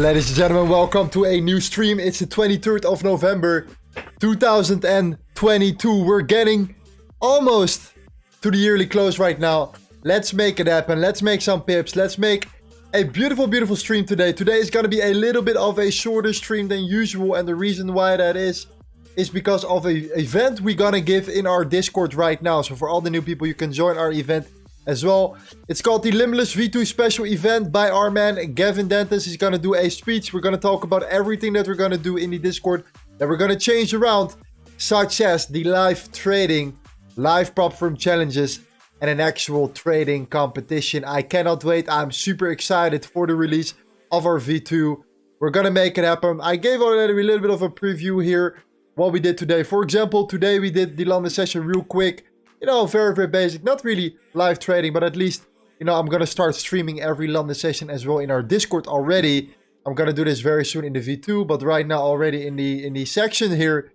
Ladies and gentlemen, welcome to a new stream. It's the 23rd of November 2022. We're getting almost to the yearly close right now. Let's make it happen. Let's make some pips. Let's make a beautiful, beautiful stream today. Today is going to be a little bit of a shorter stream than usual. And the reason why that is because of an event we're going to give in our Discord right now. So for all the new people, you can join our event as well. It's called the Limitless V2 special event by our man Gavin Dentis. He's going to do a speech. We're going to talk about everything that we're going to do in the Discord that we're going to change around, such as the live trading, live prop firm challenges, and an actual trading competition. I cannot wait. I'm super excited for the release of our V2. We're going to make it happen. I gave already a little bit of a preview here what we did today. For example, today we did the London session real quick. You know, very, very basic. Not really live trading, but at least, you know, I'm going to start streaming every London session as well in our Discord already. I'm going to do this very soon in the V2, but right now already in the section here,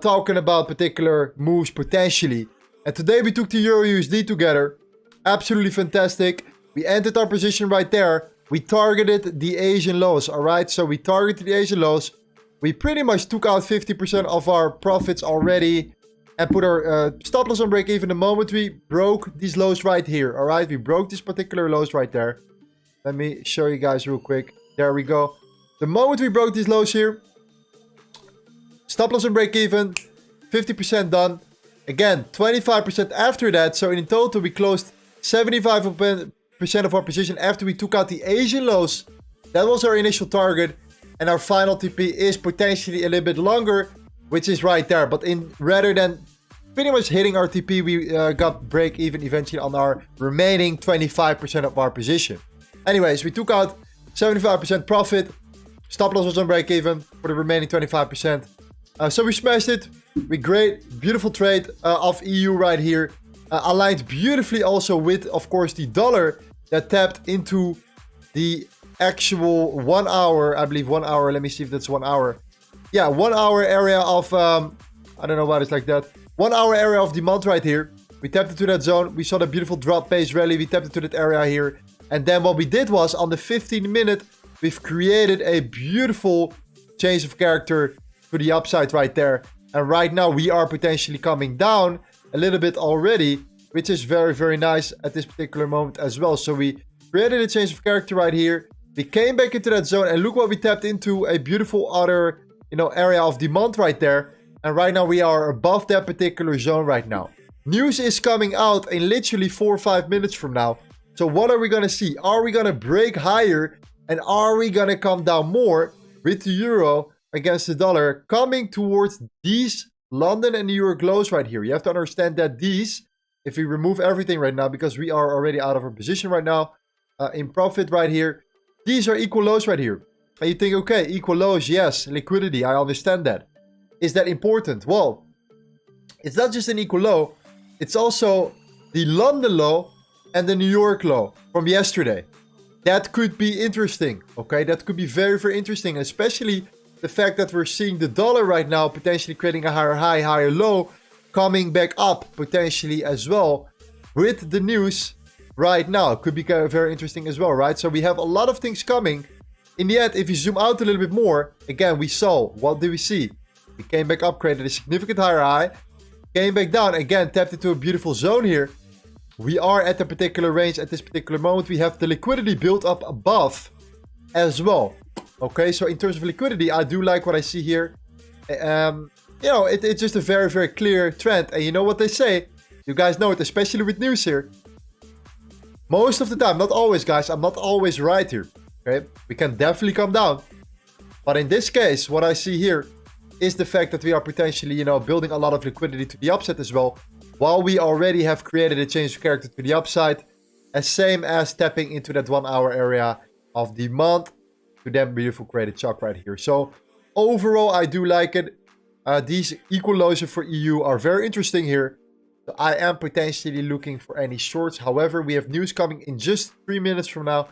talking about particular moves potentially. And today we took the eurjpy together. Absolutely fantastic. We entered our position right there. We targeted the Asian lows, all right? So we targeted the Asian lows. We pretty much took out 50% of our profits already and put our stop loss on break even the moment we broke these lows right here, all right? We broke this particular lows right there. Let me show you guys real quick. There we go. The moment we broke these lows here, stop loss on break even, 50% done. Again, 25% after that. So in total, we closed 75% of our position after we took out the Asian lows. That was our initial target. And our final TP is potentially a little bit longer, which is right there. But rather than pretty much hitting our TP, we got break even eventually on our remaining 25% of our position. Anyways, we took out 75% profit. Stop loss was on break even for the remaining 25%. So we smashed it. We great, beautiful trade of EU right here. Aligned beautifully also with, of course, the dollar that tapped into the actual 1 hour, I believe 1 hour. Let me see if that's 1 hour. Yeah, 1 hour area of, I don't know why it's like that. 1 hour area of demand right here. We tapped into that zone. We saw the beautiful drop pace rally. We tapped into that area here. And then what we did was on the 15 minute, we've created a beautiful change of character to the upside right there. And right now we are potentially coming down a little bit already, which is very, very nice at this particular moment as well. So we created a change of character right here. We came back into that zone and look what we tapped into, a beautiful other, you know, area of demand right there. And right now we are above that particular zone right now. News is coming out in literally 4 or 5 minutes from now. So what are we going to see? Are we going to break higher? And are we going to come down more with the euro against the dollar coming towards these London and New York lows right here? You have to understand that these, if we remove everything right now, because we are already out of our position right now in profit right here, these are equal lows right here. And you think, okay, equal lows, yes, liquidity, I understand that. Is that important? Well, it's not just an equal low, it's also the London low and the New York low from yesterday. That could be interesting, okay? That could be very, very interesting, especially the fact that we're seeing the dollar right now potentially creating a higher high, higher low, coming back up potentially as well with the news right now. It could be very interesting as well, right? So we have a lot of things coming. In the end, if you zoom out a little bit more, again, we saw, what did we see? We came back up, created a significant higher high, came back down, again, tapped into a beautiful zone here. We are at a particular range at this particular moment. We have the liquidity built up above as well. Okay, so in terms of liquidity, I do like what I see here. You know, it's just a very, very clear trend. And you know what they say? You guys know it, especially with news here. Most of the time, not always, guys. I'm not always right here. Okay, we can definitely come down. But in this case, what I see here is the fact that we are potentially, you know, building a lot of liquidity to the upside as well. While we already have created a change of character to the upside. As same as tapping into that 1 hour area of demand to then beautiful created shock right here. So overall, I do like it. These equal lows for EU are very interesting here. So I am potentially looking for any shorts. However, we have news coming in just 3 minutes from now.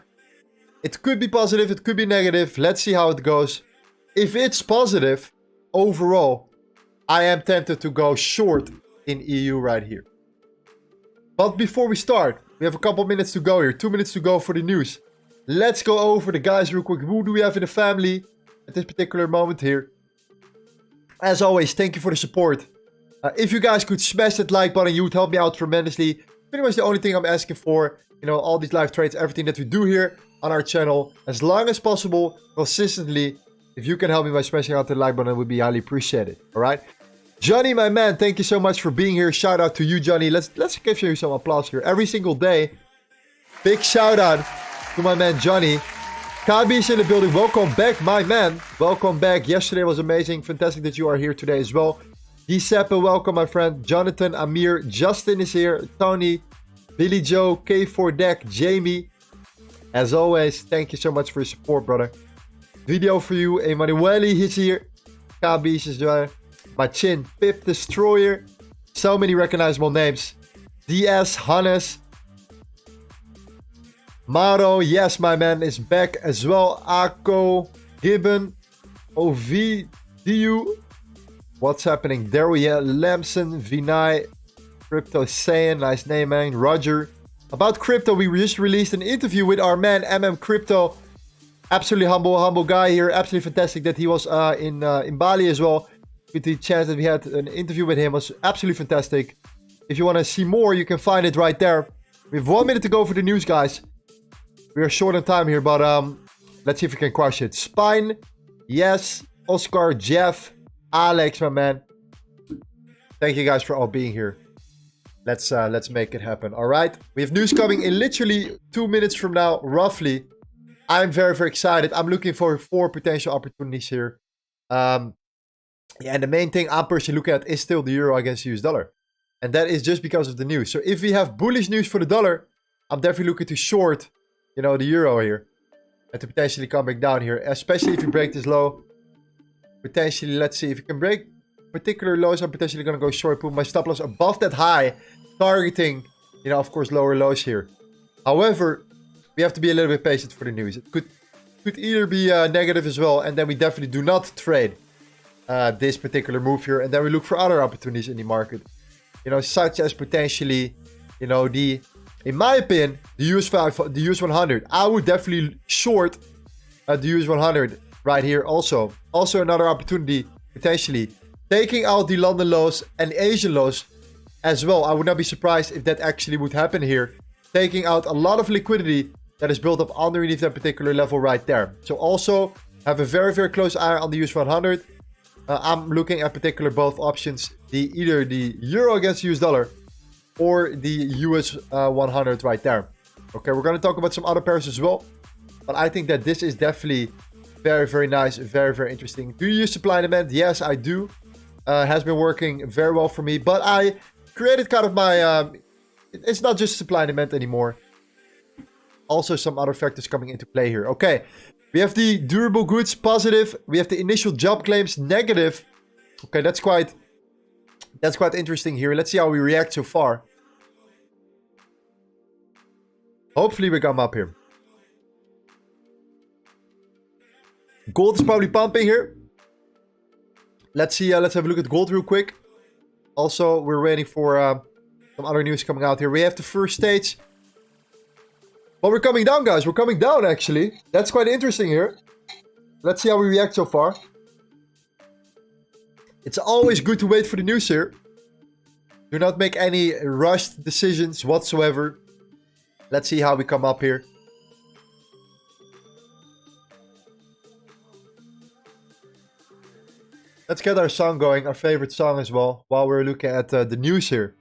It could be positive, it could be negative. Let's see how it goes. If it's positive, overall, I am tempted to go short in EU right here. But before we start, we have a couple minutes to go here. 2 minutes to go for the news. Let's go over the guys real quick. Who do we have in the family at this particular moment here? As always, thank you for the support. If you guys could smash that like button, you would help me out tremendously. Pretty much the only thing I'm asking for. You know, all these live trades, everything that we do here on our channel. As long as possible, consistently. If you can help me by smashing out the like button, it would be highly appreciated. Alright? Johnny, my man, thank you so much for being here. Shout out to you, Johnny. Let's give you some applause here. Every single day. Big shout out to my man, Johnny. KB's in the building. Welcome back, my man. Welcome back. Yesterday was amazing. Fantastic that you are here today as well. Giuseppe, welcome, my friend. Jonathan, Amir, Justin is here. Tony, Billy Joe, K4 Deck, Jamie. As always, thank you so much for your support, brother. Video for you. Emanuele is here. KB's is there. Machin, Pip Destroyer. So many recognizable names. DS, Hannes. Maro, yes, my man, is back as well. Ako, Gibbon, Ovidiu. What's happening? Daria, Lamson, Vinay, Crypto Saiyan, nice name, man. Roger. About crypto, we just released an interview with our man, Crypto. Absolutely humble guy here. Absolutely fantastic that he was in Bali as well. With the chance that we had an interview with him was absolutely fantastic. If you want to see more, you can find it right there. We have 1 minute to go for the news, guys. We are short on time here, but let's see if we can crush it. Spine, yes. Oscar, Jeff, Alex, my man. Thank you guys for all being here. Let's make it happen. All right. We have news coming in literally 2 minutes from now, roughly. I'm very, very excited. I'm looking for 4 potential opportunities here. Yeah, and the main thing I'm personally looking at is still the euro against the US dollar. And that is just because of the news. So if we have bullish news for the dollar, I'm definitely looking to short, you know, the euro here. And to potentially come back down here. Especially if you break this low. Potentially, let's see. If you can break particular lows, I'm potentially going to go short. Put my stop loss above that high. Targeting, you know, of course, lower lows here. However, we have to be a little bit patient for the news. It could either be negative as well. And then we definitely do not trade this particular move here. And then we look for other opportunities in the market. You know, such as potentially, you know, in my opinion, the US 100. I would definitely short the US 100 right here also. Also another opportunity, potentially, taking out the London lows and Asian lows as well. I would not be surprised if that actually would happen here. Taking out a lot of liquidity that is built up underneath that particular level right there. So also have a very, very close eye on the US 100. I'm looking at particular both options. Either the euro against the US dollar or the US 100 right there. Okay, we're going to talk about some other pairs as well. But I think that this is definitely very, very nice. Very, very interesting. Do you use supply and demand? Yes, I do. Has been working very well for me. But I created kind of my... it's not just supply and demand anymore. Also some other factors coming into play here. Okay, we have the durable goods positive. We have the initial job claims negative. Okay, that's quite interesting here. Let's see how we react so far. Hopefully we come up here. Gold is probably pumping here. Let's see. Let's have a look at gold real quick. Also, we're waiting for some other news coming out here. We have the first stage. But we're coming down, guys. We're coming down, actually. That's quite interesting here. Let's see how we react so far. It's always good to wait for the news here. Do not make any rushed decisions whatsoever. Let's see how we come up here. Let's get our song going, our favorite song as well, while we're looking at the news here.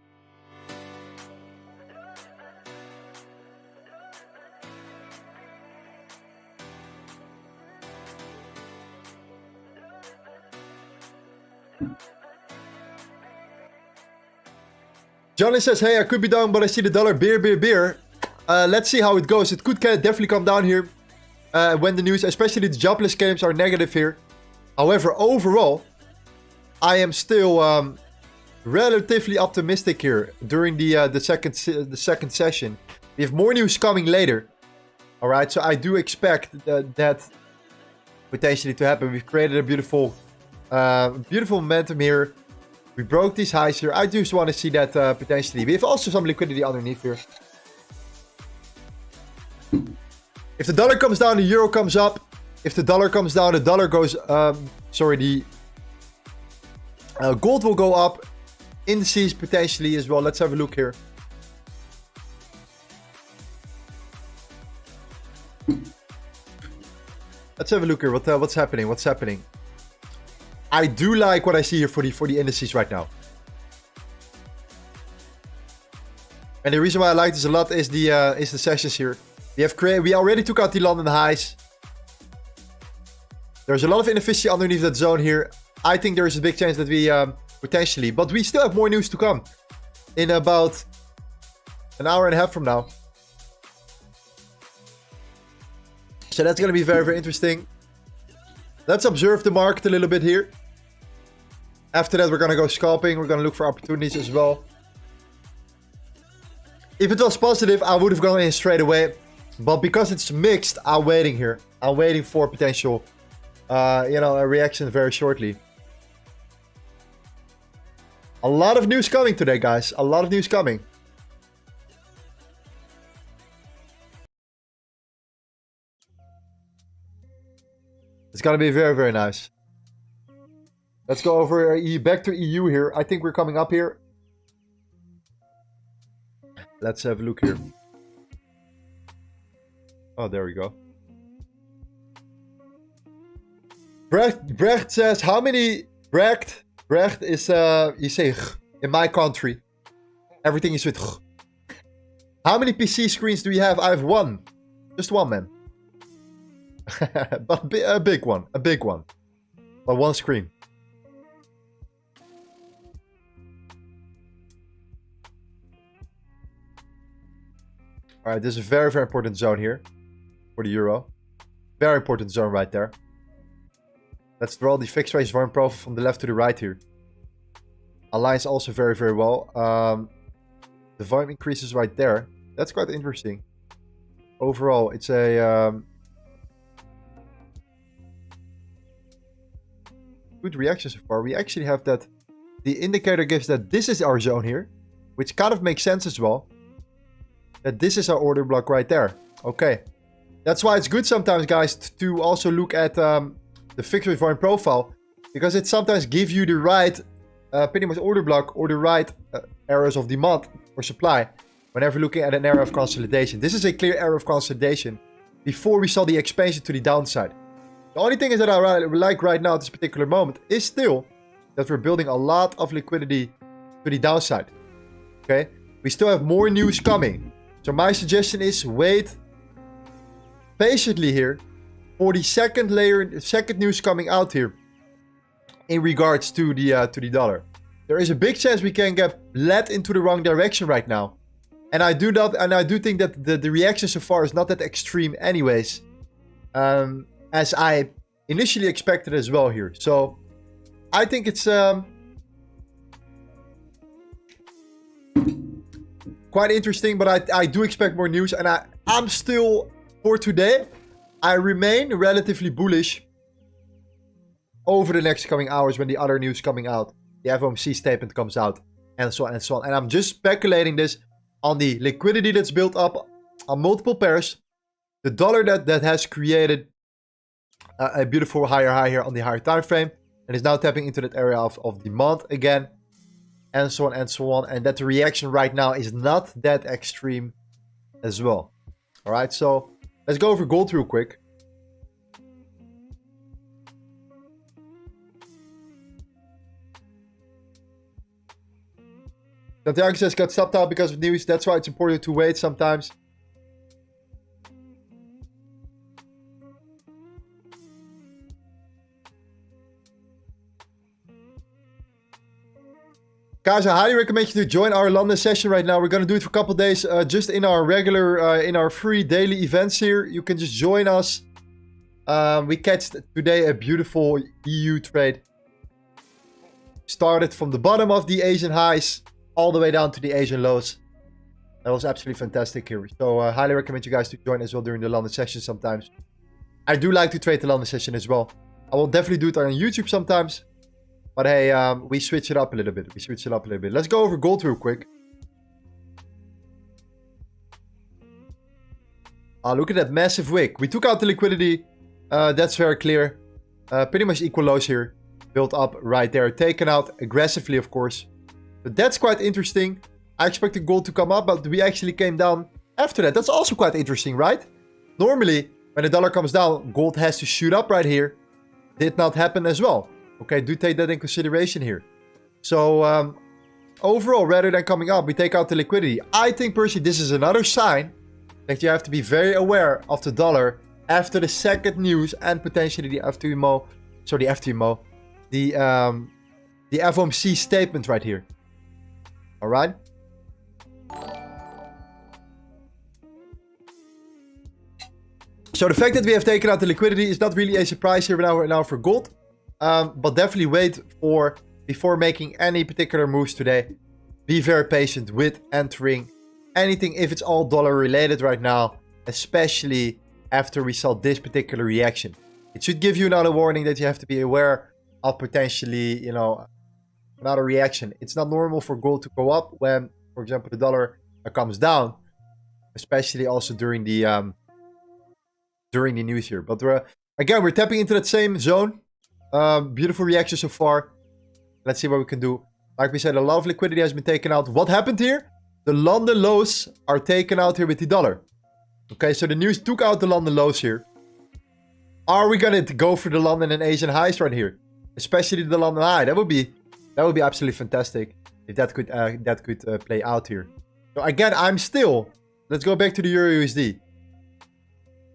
Johnny says, hey, I could be down, but I see the dollar. Beer. Let's see how it goes. It could definitely come down here when the news, especially the jobless claims, are negative here. However, overall, I am still relatively optimistic here during the second session. We have more news coming later. All right, so I do expect that potentially to happen. We've created a beautiful momentum here. We broke these highs here. I just want to see that potentially. We have also some liquidity underneath here. If the dollar comes down, the euro comes up. If the dollar comes down, the dollar goes... the gold will go up. indices potentially as well. Let's have a look here. Let's have a look here. What's happening? What's happening? I do like what I see here for the indices right now. And the reason why I like this a lot is the sessions here. We already took out the London highs. There's a lot of inefficiency underneath that zone here. I think there is a big chance that we potentially, but we still have more news to come in about an hour and a half from now. So that's going to be very, very interesting. Let's observe the market a little bit here. After that, we're going to go scalping. We're going to look for opportunities as well. If it was positive, I would have gone in straight away. But because it's mixed, I'm waiting here. I'm waiting for potential, a reaction very shortly. A lot of news coming today, guys. A lot of news coming. It's going to be very, very nice. Let's go over back to EU here. I think we're coming up here. Let's have a look here. Oh, there we go. Brecht says, how many... Brecht is, you say, in my country. Everything is with... How many PC screens do you have? I have one. Just one, man. But a big one. A big one. But one screen. Alright, this is a very, very important zone here. For the euro. Very important zone right there. Let's draw the fixed range volume profile from the left to the right here. Aligns also very, very well. The volume increases right there. That's quite interesting. Overall, it's a... good reaction so far. We actually have that the indicator gives that this is our zone here, which kind of makes sense as well, that this is our order block right there. Okay, that's why it's good sometimes, guys, to also look at the fixed rate volume profile, because it sometimes gives you the right pretty much order block or the right areas of demand or supply whenever looking at an area of consolidation. This is a clear area of consolidation before we saw the expansion to the downside. The only thing is that I like right now at this particular moment is still that we're building a lot of liquidity to the downside. Okay, we still have more news coming. So my suggestion is wait patiently here for the second news coming out here in regards to the dollar. There is a big chance we can get led into the wrong direction right now. And I do think that the reaction so far is not that extreme anyways. As I initially expected as well here. So, I think it's quite interesting, but I do expect more news. And I'm still, for today, I remain relatively bullish over the next coming hours when the other news coming out. The FOMC statement comes out, and so on and so on. And I'm just speculating this on the liquidity that's built up on multiple pairs. The dollar that has created a beautiful higher high here on the higher time frame, and is now tapping into that area of demand again, and so on and so on, and that the reaction right now is not that extreme as well. All right, so let's go over gold real quick. Santiago says got stopped out because of news. That's why it's important to wait sometimes. Guys, I highly recommend you to join our London session right now. We're going to do it for a couple of days just in our regular, in our free daily events here. You can just join us. We catched today a beautiful EU trade. Started from the bottom of the Asian highs all the way down to the Asian lows. That was absolutely fantastic here. So I highly recommend you guys to join as well during the London session sometimes. I do like to trade the London session as well. I will definitely do it on YouTube sometimes. But hey, we switch it up a little bit. Let's go over gold real quick. Look at that massive wick. We took out the liquidity. That's very clear. Pretty much equal lows here. Built up right there. Taken out aggressively, of course. But that's quite interesting. I expected gold to come up, but we actually came down after that. That's also quite interesting, right? Normally, when the dollar comes down, gold has to shoot up right here. Did not happen as well. Okay, do take that in consideration here. So, overall, rather than coming up, we take out the liquidity. I think, personally, this is another sign that you have to be very aware of the dollar after the second news and potentially the FTMO. Sorry, the FTMO. The FOMC statement right here. Alright? So the fact that we have taken out the liquidity is not really a surprise here now for gold. But definitely wait before making any particular moves today. Be very patient with entering anything if it's all dollar related right now. Especially after we saw this particular reaction. It should give you another warning that you have to be aware of potentially, you know, another reaction. It's not normal for gold to go up when, for example, the dollar comes down. Especially also during the news here. But again, we're tapping into that same zone. Beautiful reaction so far. Let's see what we can do. Like we said, a lot of liquidity has been taken out. What happened here? The London lows are taken out here with the dollar. Okay, so the news took out the London lows here. Are we gonna go for the London and Asian highs right here? Especially the London high. That would be absolutely fantastic if that could play out here. So again, I'm still. Let's go back to the EURUSD.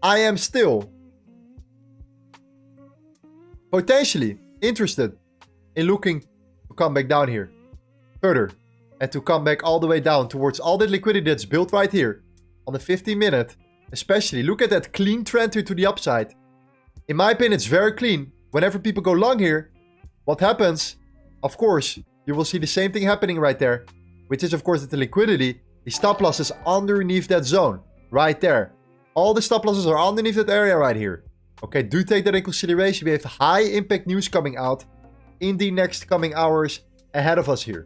I am still potentially interested in looking to come back down here further and to come back all the way down towards all that liquidity that's built right here on the 15-minute. Especially look at that clean trend here to the upside. In my opinion, it's very clean. Whenever people go long here, what happens? Of course, you will see the same thing happening right there, which is of course that the liquidity, the stop loss is underneath that zone right there. All the stop losses are underneath that area right here. Okay, do take that in consideration. We have high impact news coming out in the next coming hours ahead of us here.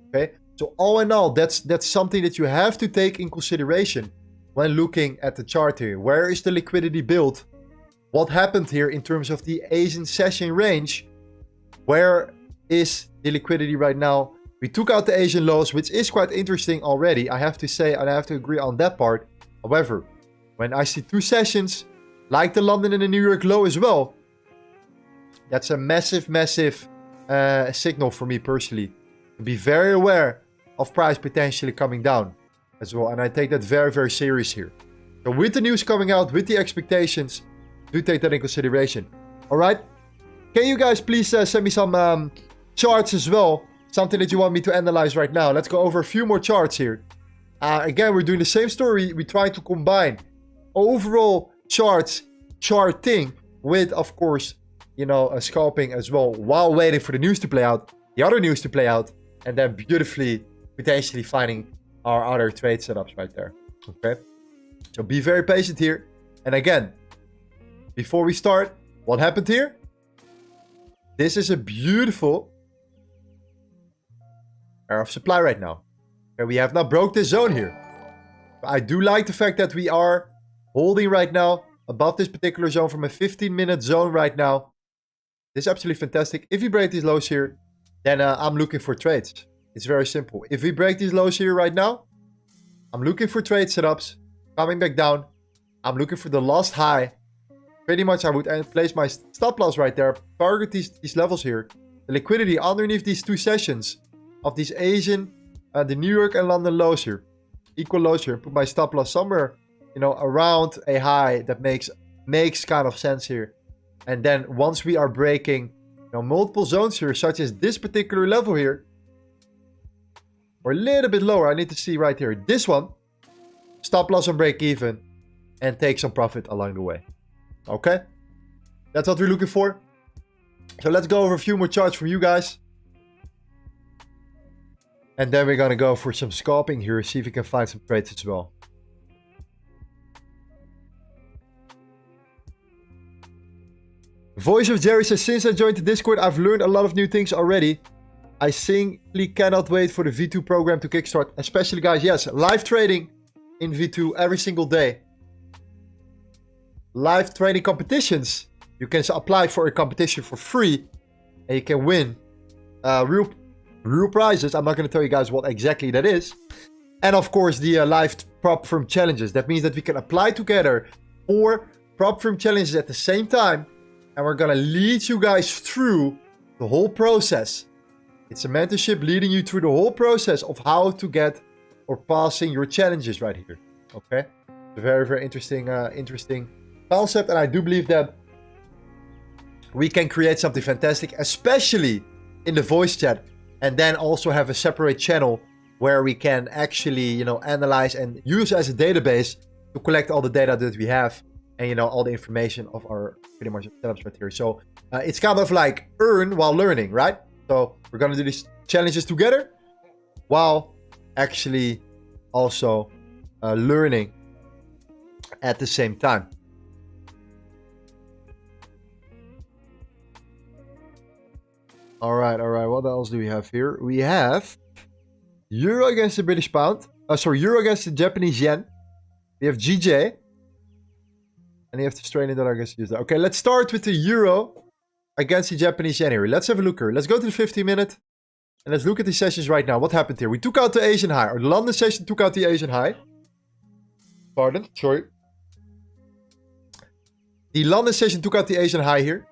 Okay, so all in all, that's something that you have to take in consideration when looking at the chart here. Where is the liquidity built? What happened here in terms of the Asian session range? Where is the liquidity right now? We took out the Asian lows, which is quite interesting already. I have to say, and I have to agree on that part. However, when I see two sessions, like the London and the New York low as well, that's a massive, massive signal for me personally. To be very aware of price potentially coming down as well. And I take that very, very serious here. So with the news coming out, with the expectations, do take that in consideration. Alright? Can you guys please send me some charts as well? Something that you want me to analyze right now. Let's go over a few more charts here. Again, we're doing the same story. We try to combine overall charting with, of course, you know, a scalping as well, while waiting for the news to play out, the other news to play out, and then beautifully potentially finding our other trade setups right there. Okay, so be very patient here. And again, before we start, what happened here? This is a beautiful area of supply right now. Okay, we have not broke this zone here. I do like the fact that we are holding right now above this particular zone from a 15-minute zone right now. This is absolutely fantastic. If we break these lows here, then I'm looking for trades. It's very simple. If we break these lows here right now, I'm looking for trade setups. Coming back down, I'm looking for the last high. Pretty much I would place my stop loss right there. Target these levels here. The liquidity underneath these two sessions of these Asian, the New York and London lows here. Equal lows here. Put my stop loss somewhere, you know, around a high that makes kind of sense here. And then once we are breaking, you know, multiple zones here, such as this particular level here, or a little bit lower, I need to see right here, this one, stop loss and break even, and take some profit along the way. Okay, that's what we're looking for. So let's go over a few more charts from you guys. And then we're gonna go for some scalping here, see if we can find some trades as well. Voice of Jerry says, since I joined the Discord, I've learned a lot of new things already. I simply cannot wait for the V2 program to kickstart. Especially, guys, yes, live trading in V2 every single day. Live trading competitions. You can apply for a competition for free. And you can win real real prices. I'm not going to tell you guys what exactly that is. And of course, the live prop firm challenges. That means that we can apply together 4 prop firm challenges at the same time. And we're going to lead you guys through the whole process. It's a mentorship leading you through the whole process of how to get or passing your challenges right here. Okay? It's a very, very interesting concept. And I do believe that we can create something fantastic, especially in the voice chat. And then also have a separate channel where we can actually, you know, analyze and use as a database to collect all the data that we have. And, you know, all the information of our pretty much setups right here. So it's kind of like earn while learning, right? So we're going to do these challenges together while actually also learning at the same time. All right. What else do we have here? We have Euro against the British Pound. Euro against the Japanese Yen. We have GJ. And you have to strain it that I guess use that. Okay, let's start with the Euro against the Japanese Yen here. Let's have a look here. Let's go to the 50-minute. And let's look at the sessions right now. What happened here? We took out the Asian high. Or the London session took out the Asian high. Pardon, sorry. The London session took out the Asian high here.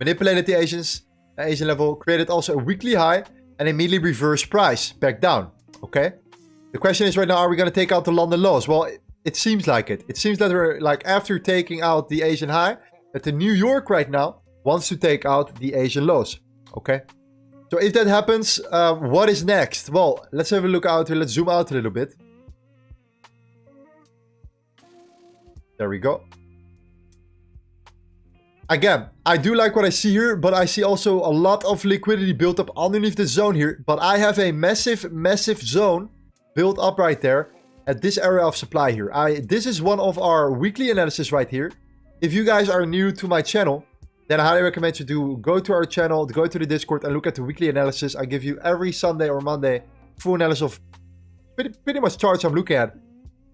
Manipulated the Asian level. Created also a weekly high. And immediately reversed price back down. Okay. The question is right now, are we going to take out the London lows? Well, it seems like it. It seems that we're like after taking out the Asian high, that the New York right now wants to take out the Asian lows. Okay. So if that happens, what is next? Well, let's have a look out here. Let's zoom out a little bit. There we go. Again, I do like what I see here, but I see also a lot of liquidity built up underneath the zone here. But I have a massive zone built up right there at this area of supply here. This is one of our weekly analysis right here. If you guys are new to my channel, then I highly recommend you to go to our channel, go to the Discord and look at the weekly analysis. I give you every Sunday or Monday full analysis of pretty much charts I'm looking at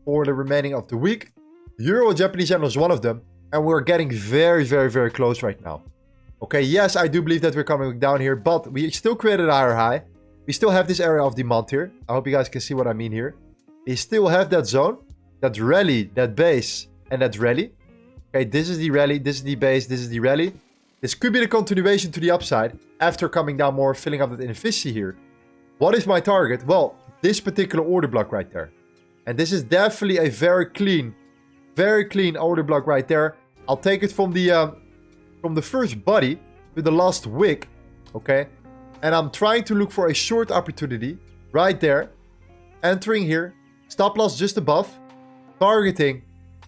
for the remaining of the week. Euro Japanese Yen is one of them. And we're getting very close right now. Okay, yes, I do believe that we're coming down here, but we still created a higher high. We still have this area of demand here. I hope you guys can see what I mean here. We still have that zone, that rally, that base, and that rally. Okay, this is the rally, this is the base, this is the rally. This could be the continuation to the upside after coming down more, filling up that inefficiency here. What is my target? Well, this particular order block right there. And this is definitely a very clean order block right there. I'll take it from the first body to the last wick. Okay. And I'm trying to look for a short opportunity right there. Entering here. Stop loss just above. Targeting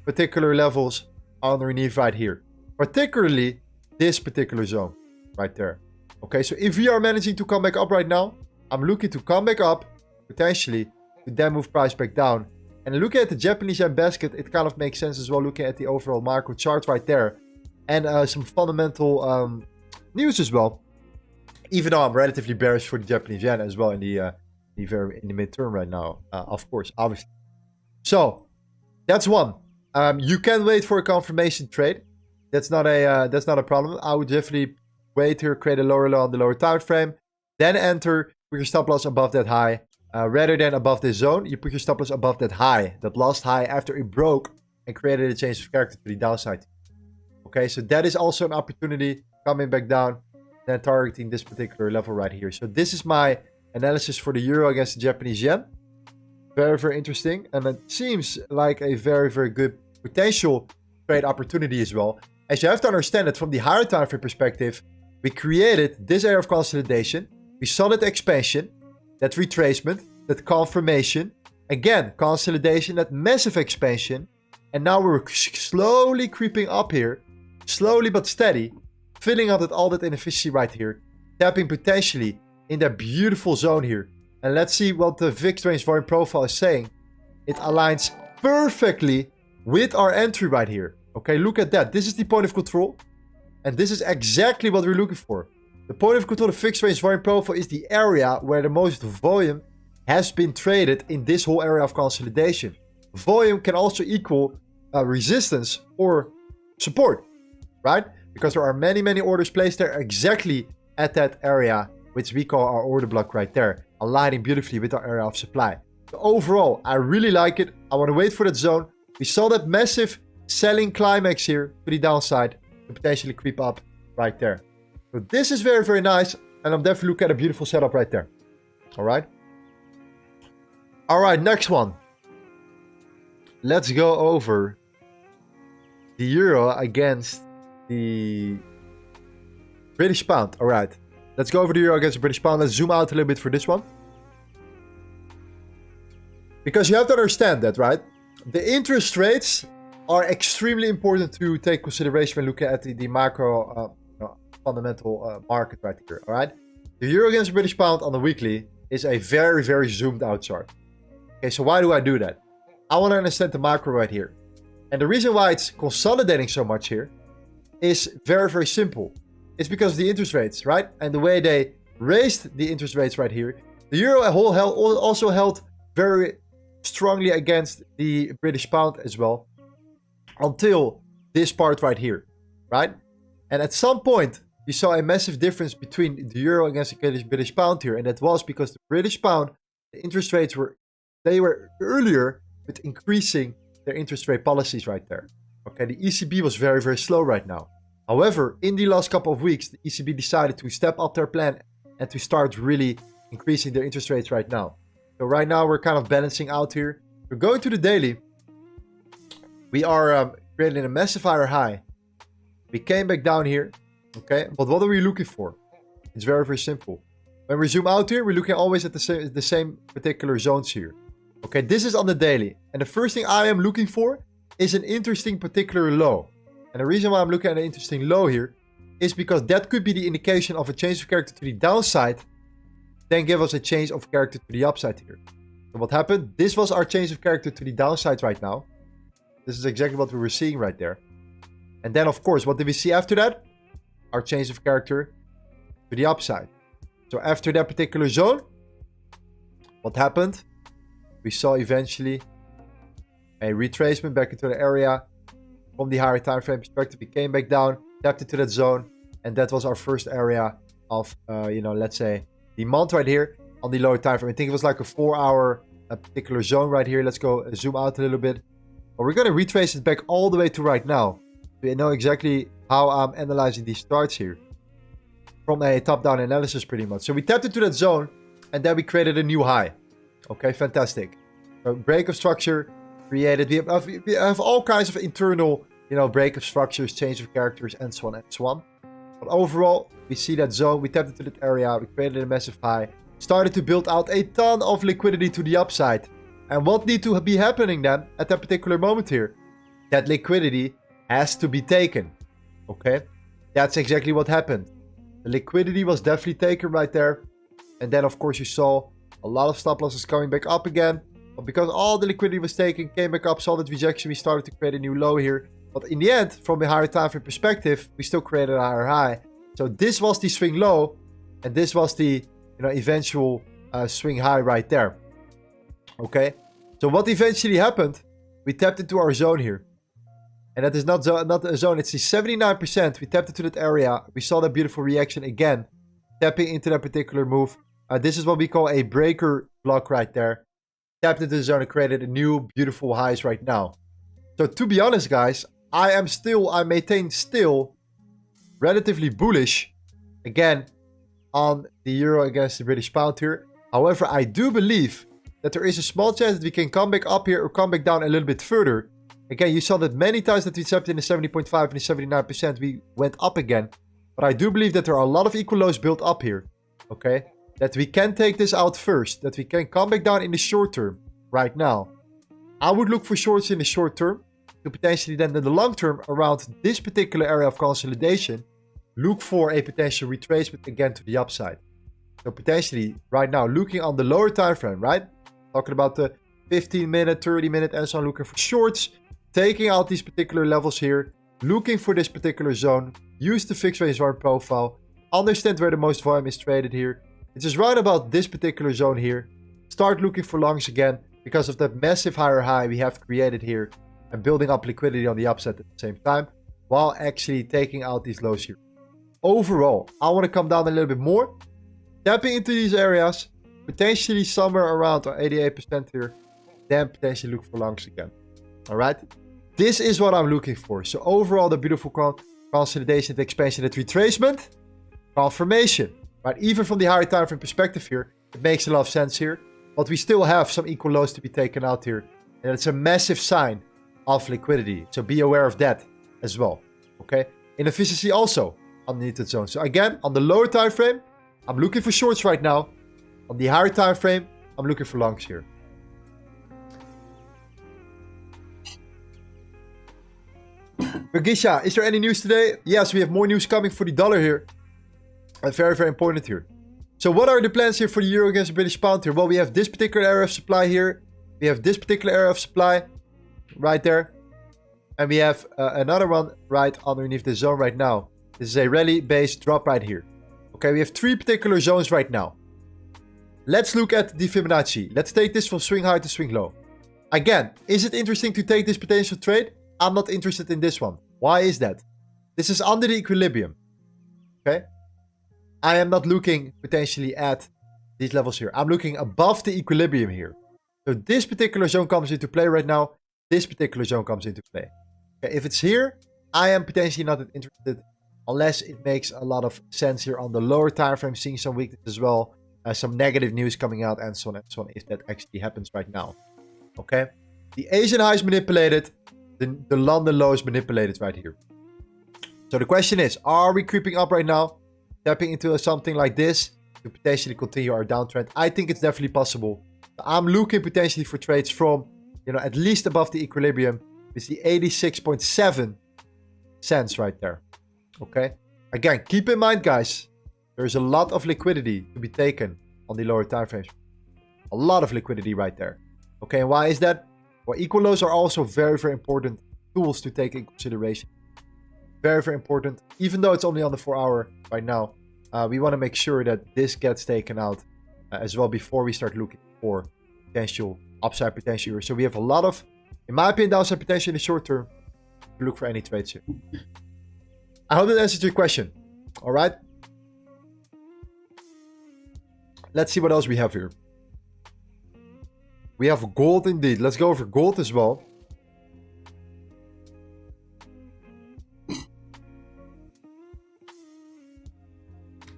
particular levels underneath right here. Particularly this particular zone right there. Okay, so if we are managing to come back up right now, I'm looking to come back up, potentially, to then move price back down. And looking at the Japanese yen basket, it kind of makes sense as well, looking at the overall macro chart right there. And some fundamental news as well. Even though I'm relatively bearish for the Japanese yen as well in the midterm right now, of course, obviously. So that's one. You can wait for a confirmation trade. That's not a problem. I would definitely wait here, create a lower low on the lower time frame, then enter with your stop loss above that high. Rather than above this zone, you put your stop loss above that high, that last high after it broke and created a change of character to the downside. Okay, so that is also an opportunity coming back down, then targeting this particular level right here. So this is my analysis for the euro against the Japanese yen. Very, very interesting. And it seems like a very, very good potential trade opportunity as well. As you have to understand that from the higher time frame perspective, we created this area of consolidation. We saw that expansion, that retracement, that confirmation. Again, consolidation, that massive expansion. And now we're slowly creeping up here. Slowly but steady. Filling up all that inefficiency right here. Tapping potentially in that beautiful zone here. And let's see what the VIX range volume profile is saying. It aligns perfectly with our entry right here. Okay, look at that. This is the point of control. And this is exactly what we're looking for. The point of control, the fixed range volume profile, is the area where the most volume has been traded in this whole area of consolidation. Volume can also equal resistance or support, right? Because there are many orders placed there exactly at that area which we call our order block right there, aligning beautifully with our area of supply. So overall, I really like it. I want to wait for that zone. We saw that massive selling climax here to the downside to potentially creep up right there. So this is very, very nice. And I'm definitely looking at a beautiful setup right there. All right. All right, next one. Let's go over the euro against the British pound. All right. Let's go over the euro against the British pound. Let's zoom out a little bit for this one. Because you have to understand that, right? The interest rates are extremely important to take consideration when looking at the macro fundamental market right here, all right? The euro against the British pound on the weekly is a very, very zoomed out chart. Okay, so why do I do that? I want to understand the macro right here. And the reason why it's consolidating so much here is very, very simple. It's because of the interest rates, right? And the way they raised the interest rates right here. The euro also held very strongly against the British pound as well. Until this part right here, right? And at some point, you saw a massive difference between the euro against the British pound here. And that was because the British pound, the interest rates were earlier with increasing their interest rate policies right there. Okay, the ECB was very, very slow right now. However, in the last couple of weeks, the ECB decided to step up their plan and to start really increasing their interest rates right now. So right now, we're kind of balancing out here. We're going to the daily. We are creating a massive higher high. We came back down here. Okay, but what are we looking for? It's very, very simple. When we zoom out here, we're looking always at the same particular zones here. Okay, this is on the daily. And the first thing I am looking for is an interesting particular low. And the reason why I'm looking at an interesting low here is because that could be the indication of a change of character to the downside, then give us a change of character to the upside here. So what happened? This was our change of character to the downside right now. This is exactly what we were seeing right there. And then, of course, what did we see after that? Our change of character to the upside. So after that particular zone, what happened? We saw eventually a retracement back into the area. From the higher time frame perspective, we came back down, tapped into that zone, and that was our first area of, let's say, demand right here on the lower time frame. I think it was like a 4-hour particular zone right here. Let's go zoom out a little bit. But we're going to retrace it back all the way to right now. So you know exactly how I'm analyzing these charts here. From a top-down analysis pretty much. So we tapped into that zone, and then we created a new high. Okay, fantastic. So break of structure created. We have all kinds of internal, break of structures, change of characters, and so on and so on. But overall, we see that zone. We tapped into that area. We created a massive high. Started to build out a ton of liquidity to the upside. And what needs to be happening then at that particular moment here? That liquidity has to be taken. Okay? That's exactly what happened. The liquidity was definitely taken right there. And then, of course, you saw a lot of stop losses coming back up again. But because all the liquidity was taken, came back up, solid rejection, we started to create a new low here. But in the end, from a higher time frame perspective, we still created a higher high. So this was the swing low. And this was the eventual swing high right there. Okay, so what eventually happened, we tapped into our zone here. And that is not a zone, it's the 79%. We tapped into that area. We saw that beautiful reaction again. Tapping into that particular move. This is what we call a breaker block right there. Tapped into the zone and created a new beautiful highs right now. So to be honest, guys, I maintain still relatively bullish. Again, on the euro against the British pound here. However, I do believe that there is a small chance that we can come back up here or come back down a little bit further. Again, you saw that many times that we tapped in the 70.5 and the 79%, we went up again. But I do believe that there are a lot of equal lows built up here. Okay, that we can take this out first. That we can come back down in the short term right now. I would look for shorts in the short term. To potentially then in the long term around this particular area of consolidation. Look for a potential retracement again to the upside. So potentially right now looking on the lower time frame, right? Talking about the 15-minute, 30-minute and so on, looking for shorts. Taking out these particular levels here. Looking for this particular zone. Use the fixed range bar profile. Understand where the most volume is traded here. It's just right about this particular zone here. Start looking for longs again. Because of that massive higher high we have created here. And building up liquidity on the upside at the same time. While actually taking out these lows here. Overall, I want to come down a little bit more. tapping into these areas, potentially somewhere around 88% here, then potentially look for longs again. All right, this is what I'm looking for. So overall, the beautiful consolidation, the expansion, the retracement, confirmation, right? Even from the higher time frame perspective here, it makes a lot of sense here. But we still have some equal lows to be taken out here, and it's a massive sign of liquidity. So be aware of that as well. Okay, inefficiency also underneath the zone. So again, on the lower time frame, I'm looking for shorts right now. On the higher time frame, I'm looking for longs here. Bergisha, is there any news today? Yes, we have more news coming for the dollar here. Very, very important here. So what are the plans here for the euro against the British pound here? Well, we have this particular area of supply here. We have this particular area of supply right there. And we have another one right underneath the zone right now. This is a rally-based drop right here. Okay, we have 3 particular zones right now. Let's look at the Fibonacci. Let's take this from swing high to swing low. Again, is it interesting to take this potential trade? I'm not interested in this one. Why is that? This is under the equilibrium. Okay? I am not looking potentially at these levels here. I'm looking above the equilibrium here. So this particular zone comes into play right now. This particular zone comes into play. Okay, if it's here, I am potentially not interested unless it makes a lot of sense here on the lower time frame, seeing some weakness as well. Some negative news coming out and so on and so on, if that actually happens right now. Okay? The Asian high is manipulated. The London low is manipulated right here. So the question is, are we creeping up right now? Tapping into something like this to potentially continue our downtrend? I think it's definitely possible. I'm looking potentially for trades from, at least above the equilibrium. It's the 86.7 cents right there. Okay? Again, keep in mind, guys, there's a lot of liquidity to be taken on the lower time frames. A lot of liquidity right there. Okay, and why is that? Well, equal lows are also very, very important tools to take in consideration. Very, very important. Even though it's only on the 4-hour right now, we want to make sure that this gets taken out as well before we start looking for potential upside potential here. So we have a lot of, in my opinion, downside potential in the short term to look for any trades here. I hope that answers your question. All right. Let's see what else we have here. We have gold indeed. Let's go over gold as well.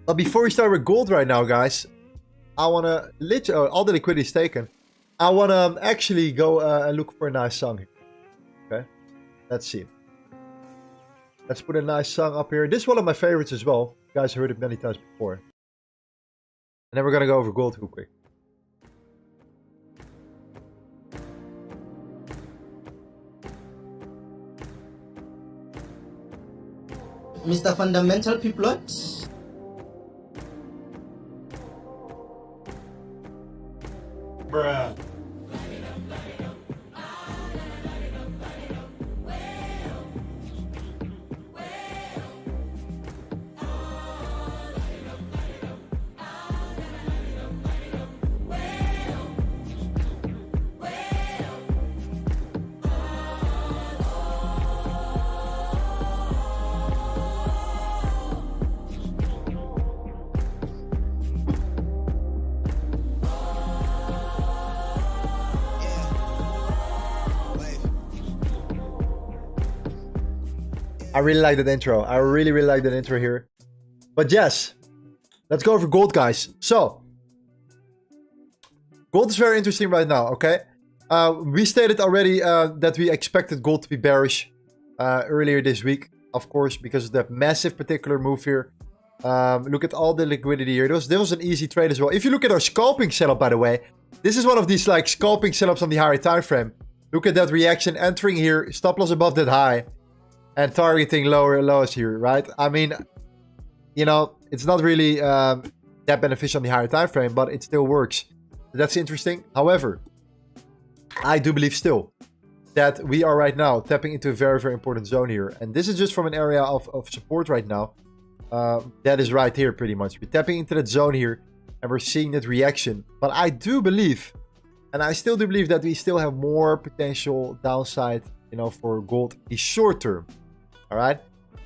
But before we start with gold right now, guys, I want to all the liquidity is taken. I want to actually go and look for a nice song here. Okay, let's see. Let's put a nice song up here. This is one of my favorites as well. You guys heard it many times before. And then we're gonna go over gold real quick. Mr. Fundamental People. Bruh. I really like that intro. I really, really like that intro here. But yes, let's go over gold, guys. So, gold is very interesting right now, okay? We stated already that we expected gold to be bearish earlier this week, of course, because of that massive particular move here. Look at all the liquidity here. This was an easy trade as well. If you look at our scalping setup, by the way, this is one of these like scalping setups on the higher time frame. Look at that reaction, entering here, stop loss above that high. And targeting lower lows here, right? I mean, it's not really that beneficial on the higher time frame, but it still works. That's interesting. However, I do believe still that we are right now tapping into a very, very important zone here. And this is just from an area of support right now. That is right here, pretty much. We're tapping into that zone here, and we're seeing that reaction. But I do believe, and I still do believe that we still have more potential downside, for gold in the short term. All right.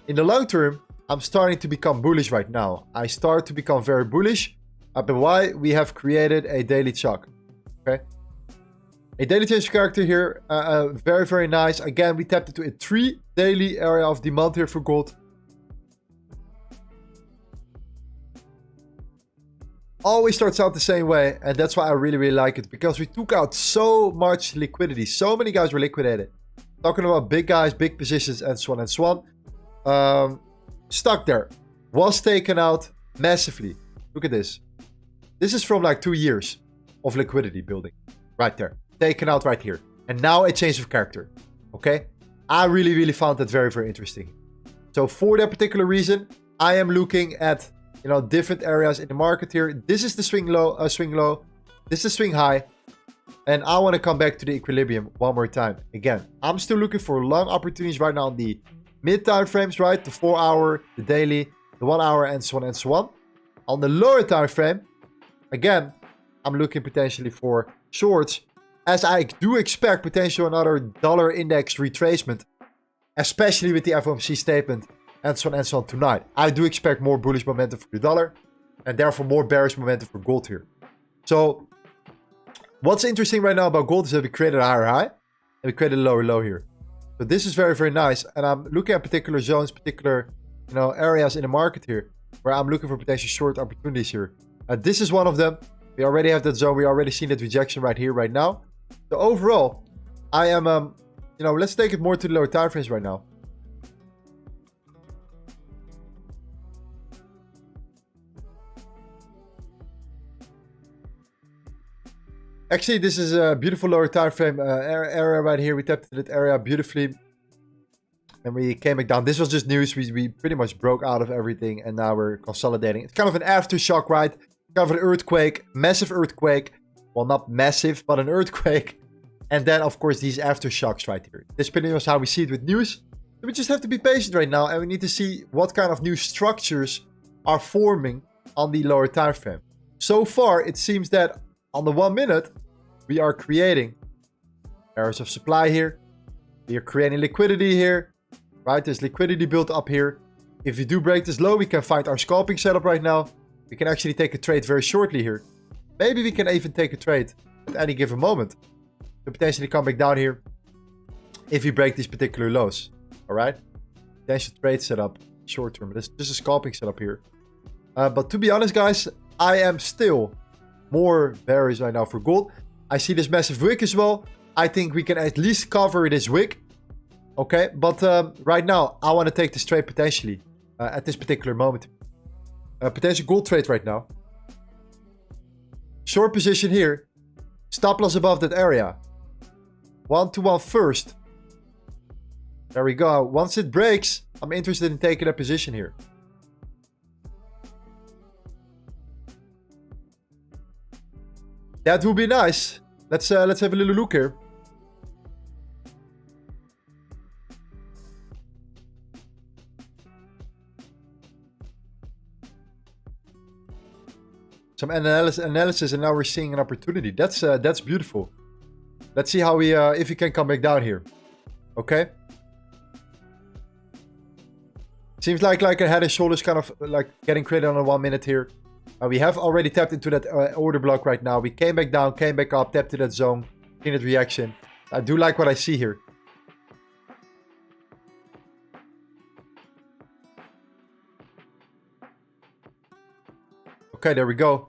In the long term, I'm starting to become bullish right now. I start to become very bullish But why? We have created a daily chalk. Okay. A daily change of character here. Very, very nice. Again, we tapped into a 3 daily area of demand here for gold. Always starts out the same way, and that's why I really, really like it, because we took out so much liquidity. So many guys were liquidated. Talking about big guys, big positions, and so on and so on. Stuck there. Was taken out massively. Look at this. This is from like 2 years of liquidity building. Right there. Taken out right here. And now a change of character. Okay? I really, really found that very, very interesting. So for that particular reason, I am looking at, you know, different areas in the market here. This is the swing low. This is swing high. And I want to come back to the equilibrium one more time. Again, I'm still looking for long opportunities right now on the mid time frames, right? The 4 hour, the daily, the 1 hour, and so on and so on. On the lower time frame, again, I'm looking potentially for shorts, as I do expect potential another dollar index retracement, especially with the FOMC statement and so on tonight. I do expect more bullish momentum for the dollar, and therefore more bearish momentum for gold here. So what's interesting right now about gold is that we created a higher high and we created a lower low here. So this is very, very nice. And I'm looking at particular zones, particular, you know, areas in the market here where I'm looking for potential short opportunities here. This is one of them. We already have that zone. We already seen that rejection right here, right now. So overall, I am, you know, let's take it more to the lower time frames right now. Actually, this is a beautiful lower time frame area right here. We tapped into that area beautifully. And we came back down. This was just news. We pretty much broke out of everything. And now we're consolidating. It's kind of an aftershock, right? Kind of an earthquake. Massive earthquake. Well, not massive, but an earthquake. And then, of course, these aftershocks right here. This pretty much how we see it with news. So we just have to be patient right now. And we need to see what kind of new structures are forming on the lower time frame. So far, it seems that on the 1 minute, we are creating areas of supply here. We are creating liquidity here. Right, there's liquidity built up here. If we do break this low, we can find our scalping setup right now. We can actually take a trade very shortly here. Maybe we can even take a trade at any given moment to potentially come back down here if we break these particular lows. All right, potential trade setup short term. This is a scalping setup here. But to be honest, guys, I am still more bearish right now for gold. I see this massive wick as well. I think we can at least cover this wick. Okay, but right now, I want to take this trade potentially at this particular moment. Potential gold trade right now. Short position here. Stop loss above that area. 1-to-1 first. There we go. Once it breaks, I'm interested in taking a position here. That would be nice. Let's have a little look here. Some analysis, and now we're seeing an opportunity. That's beautiful. Let's see how we if we can come back down here. Okay. Seems like a head and shoulders kind of like getting created on a 1 minute here. We have already tapped into that order block right now. We came back down, came back up, tapped to that zone. Seen that reaction. I do like what I see here. Okay, there we go.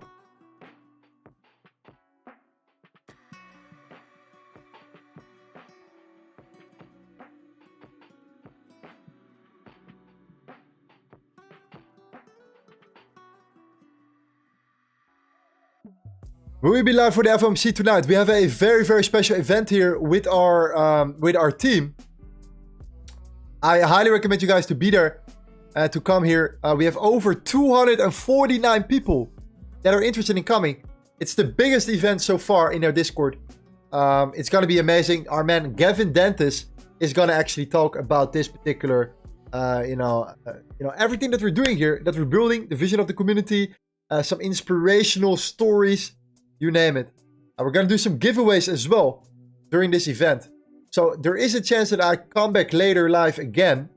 Will we be live for the FOMC tonight? We have a very, very special event here with our team. I highly recommend you guys to be there. To come here. We have over 249 people that are interested in coming. It's the biggest event so far in our Discord. It's going to be amazing. Our man Gavin Dentis is going to actually talk about this particular, everything that we're doing here, that we're building, the vision of the community, some inspirational stories, you name it. We're going to do some giveaways as well during this event. So there is a chance that I come back later live again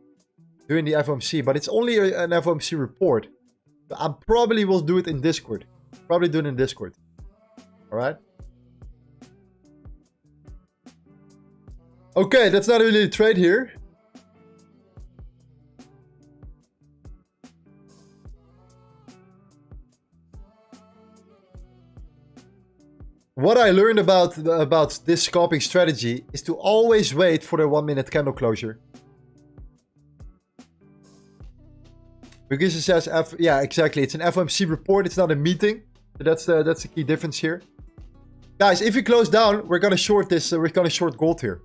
during the FOMC, but it's only an FOMC report. So I probably will do it in Discord. Probably do it in Discord. All right. Okay, that's not really a trade here. What I learned about this scalping strategy is to always wait for the 1 minute candle closure. Because it says yeah, exactly. It's an FOMC report. It's not a meeting. So that's the key difference here. Guys, if we close down, we're gonna short this. We're gonna short gold here.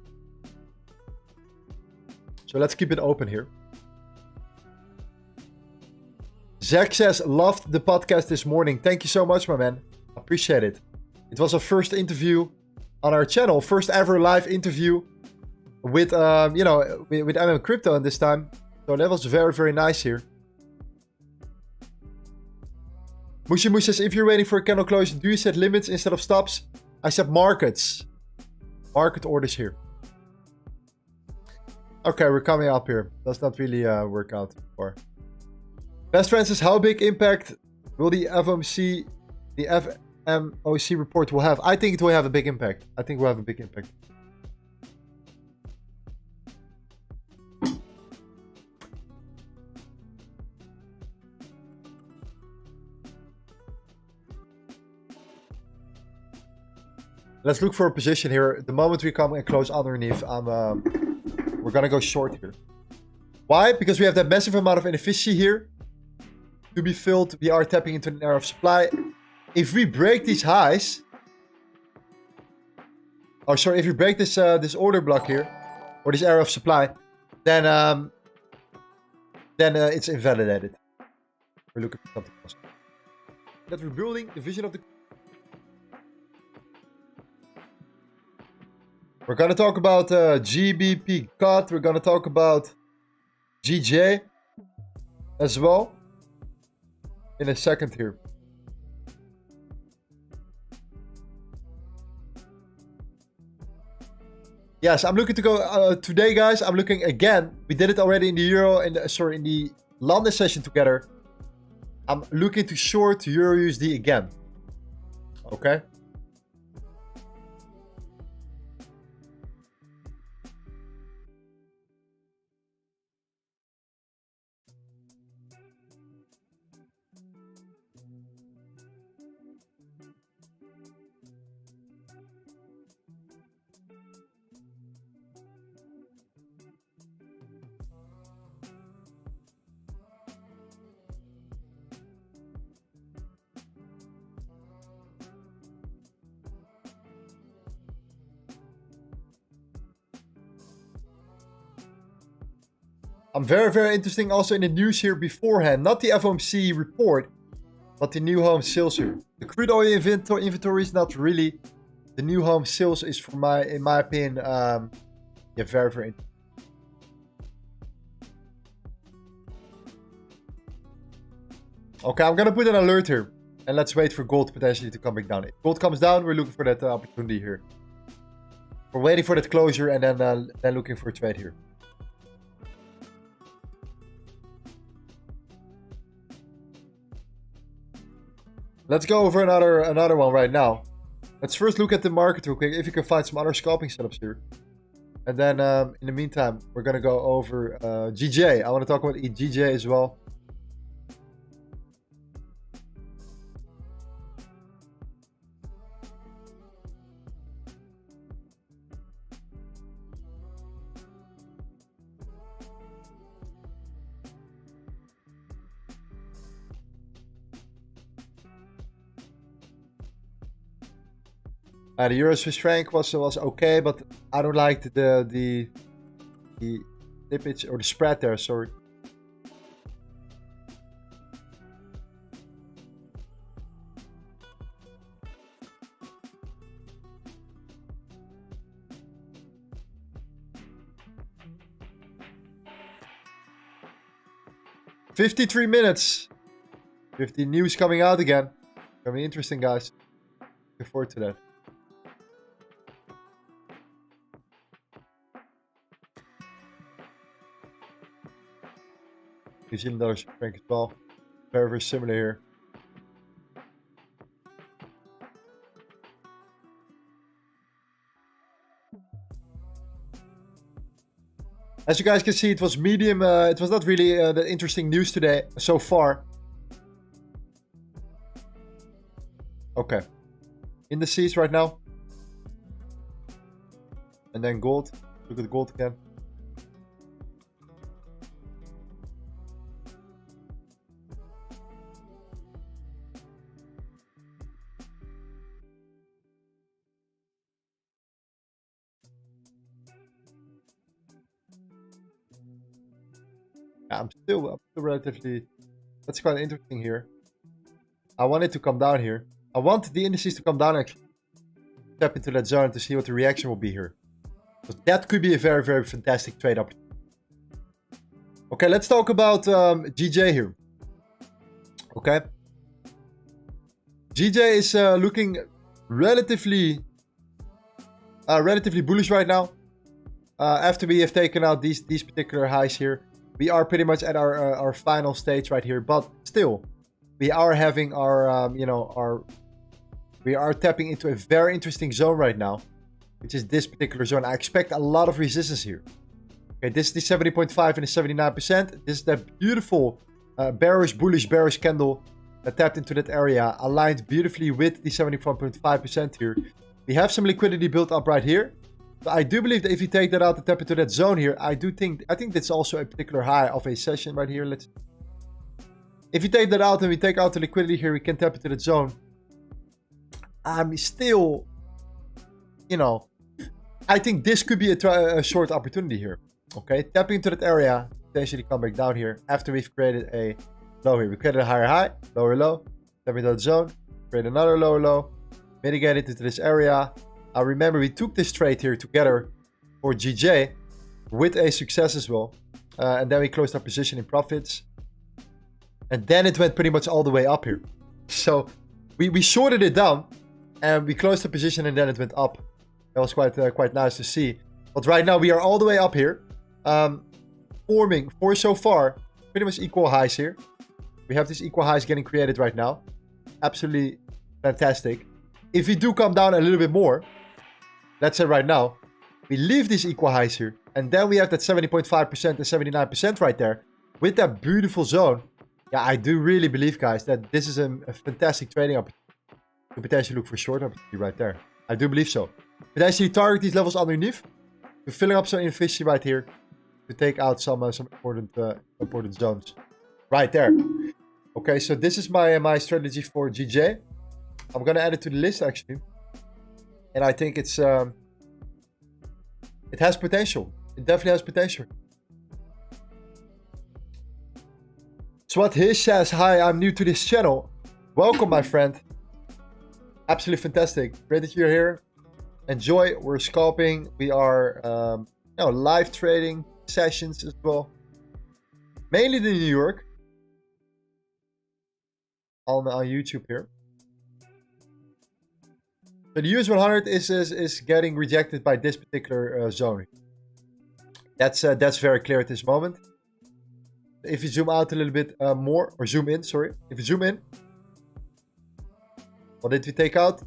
So let's keep it open here. Zach says, loved the podcast this morning. Thank you so much, my man. Appreciate it. It was our first interview on our channel. First ever live interview with, you know, with MM Crypto in this time. So that was very, very nice here. Mushimu says, if you're waiting for a candle close, do you set limits instead of stops? I set markets. Market orders here. Okay, we're coming up here. Does not really work out for. Best friend says, how big impact will the FOMC, the FMOC report will have? I think it will have a big impact. I think we'll have a big impact. Let's look for a position here. The moment we come and close underneath, we're gonna go short here. Why? Because we have that massive amount of inefficiency here to be filled. We are tapping into an area of supply. If we break these highs, oh sorry, if we break this this order block here or this area of supply, then it's invalidated. We're looking for something else. That we're building the vision of the. We're gonna talk about GBP cut. We're gonna talk about GJ as well in a second here. Yes, I'm looking to go today, guys. I'm looking again. We did it already in the Euro and in the London session together. I'm looking to short EURUSD again. Okay. I'm very, very interesting also in the news here beforehand. Not the FOMC report, but the new home sales here. The crude oil inventory is not really. The new home sales is, in my opinion, yeah, very, very interesting. Okay, I'm gonna put an alert here. And let's wait for gold potentially to come back down. If gold comes down, we're looking for that opportunity here. We're waiting for that closure and then looking for a trade here. Let's go over another one right now. Let's first look at the market real quick, if you can find some other scalping setups here. And then in the meantime, we're gonna go over GJ. I want to talk about GJ as well. The Euro Swiss franc was okay, but I don't like the slippage or the spread there. Sorry. "53 minutes. 50 news coming out again. Gonna be interesting, guys. Looking forward to that. New Zealand dollar franc as well. Very, very similar here. As you guys can see, it was medium. It was not really that interesting news today so far. Okay. Indices right now. And then gold. Look at gold again. I'm still relatively... That's quite interesting here. I want it to come down here. I want the indices to come down and step into that zone to see what the reaction will be here. Because that could be a very, very fantastic trade opportunity. Okay, let's talk about GJ here. Okay. GJ is looking relatively bullish right now. After we have taken out these particular highs here. We are pretty much at our final stage right here, but still, we are having our, we are tapping into a very interesting zone right now, which is this particular zone. I expect a lot of resistance here. Okay, this is the 70.5 and the 79%. This is that beautiful bullish candle that tapped into that area, aligned beautifully with the 74.5% here. We have some liquidity built up right here. So I do believe that if you take that out and tap into that zone here, I think that's also a particular high of a session right here. If you take that out and we take out the liquidity here, we can tap into that zone. I'm still, I think this could be a short opportunity here. Okay, tapping into that area, potentially come back down here after we've created a low here. We created a higher high, lower low, tap into that zone, create another lower low, mitigate it into this area. Remember, we took this trade here together for GJ with a success as well. And then we closed our position in profits. And then it went pretty much all the way up here. So we shorted it down and we closed the position and then it went up. That was quite nice to see. But right now we are all the way up here. Forming for so far pretty much equal highs here. We have these equal highs getting created right now. Absolutely fantastic. If we do come down a little bit more, let's say right now, we leave these equal highs here. And then we have that 70.5% and 79% right there. With that beautiful zone. Yeah, I do really believe, guys, that this is a fantastic trading opportunity. To potentially look for short opportunity right there. I do believe so. Potentially target these levels underneath. We're filling up some inefficiency right here. To take out some important zones. Right there. Okay, so this is my strategy for GJ. I'm gonna add it to the list actually. And I think it has potential. It definitely has potential. Swat Hish says, hi, I'm new to this channel. Welcome, my friend. Absolutely fantastic. Great that you're here. Enjoy. We're scalping. We are live trading sessions as well. Mainly in New York. On YouTube here. So the US 100 is getting rejected by this particular zone. That's very clear at this moment. If you zoom out a little bit more, or zoom in, sorry. If you zoom in, what did we take out?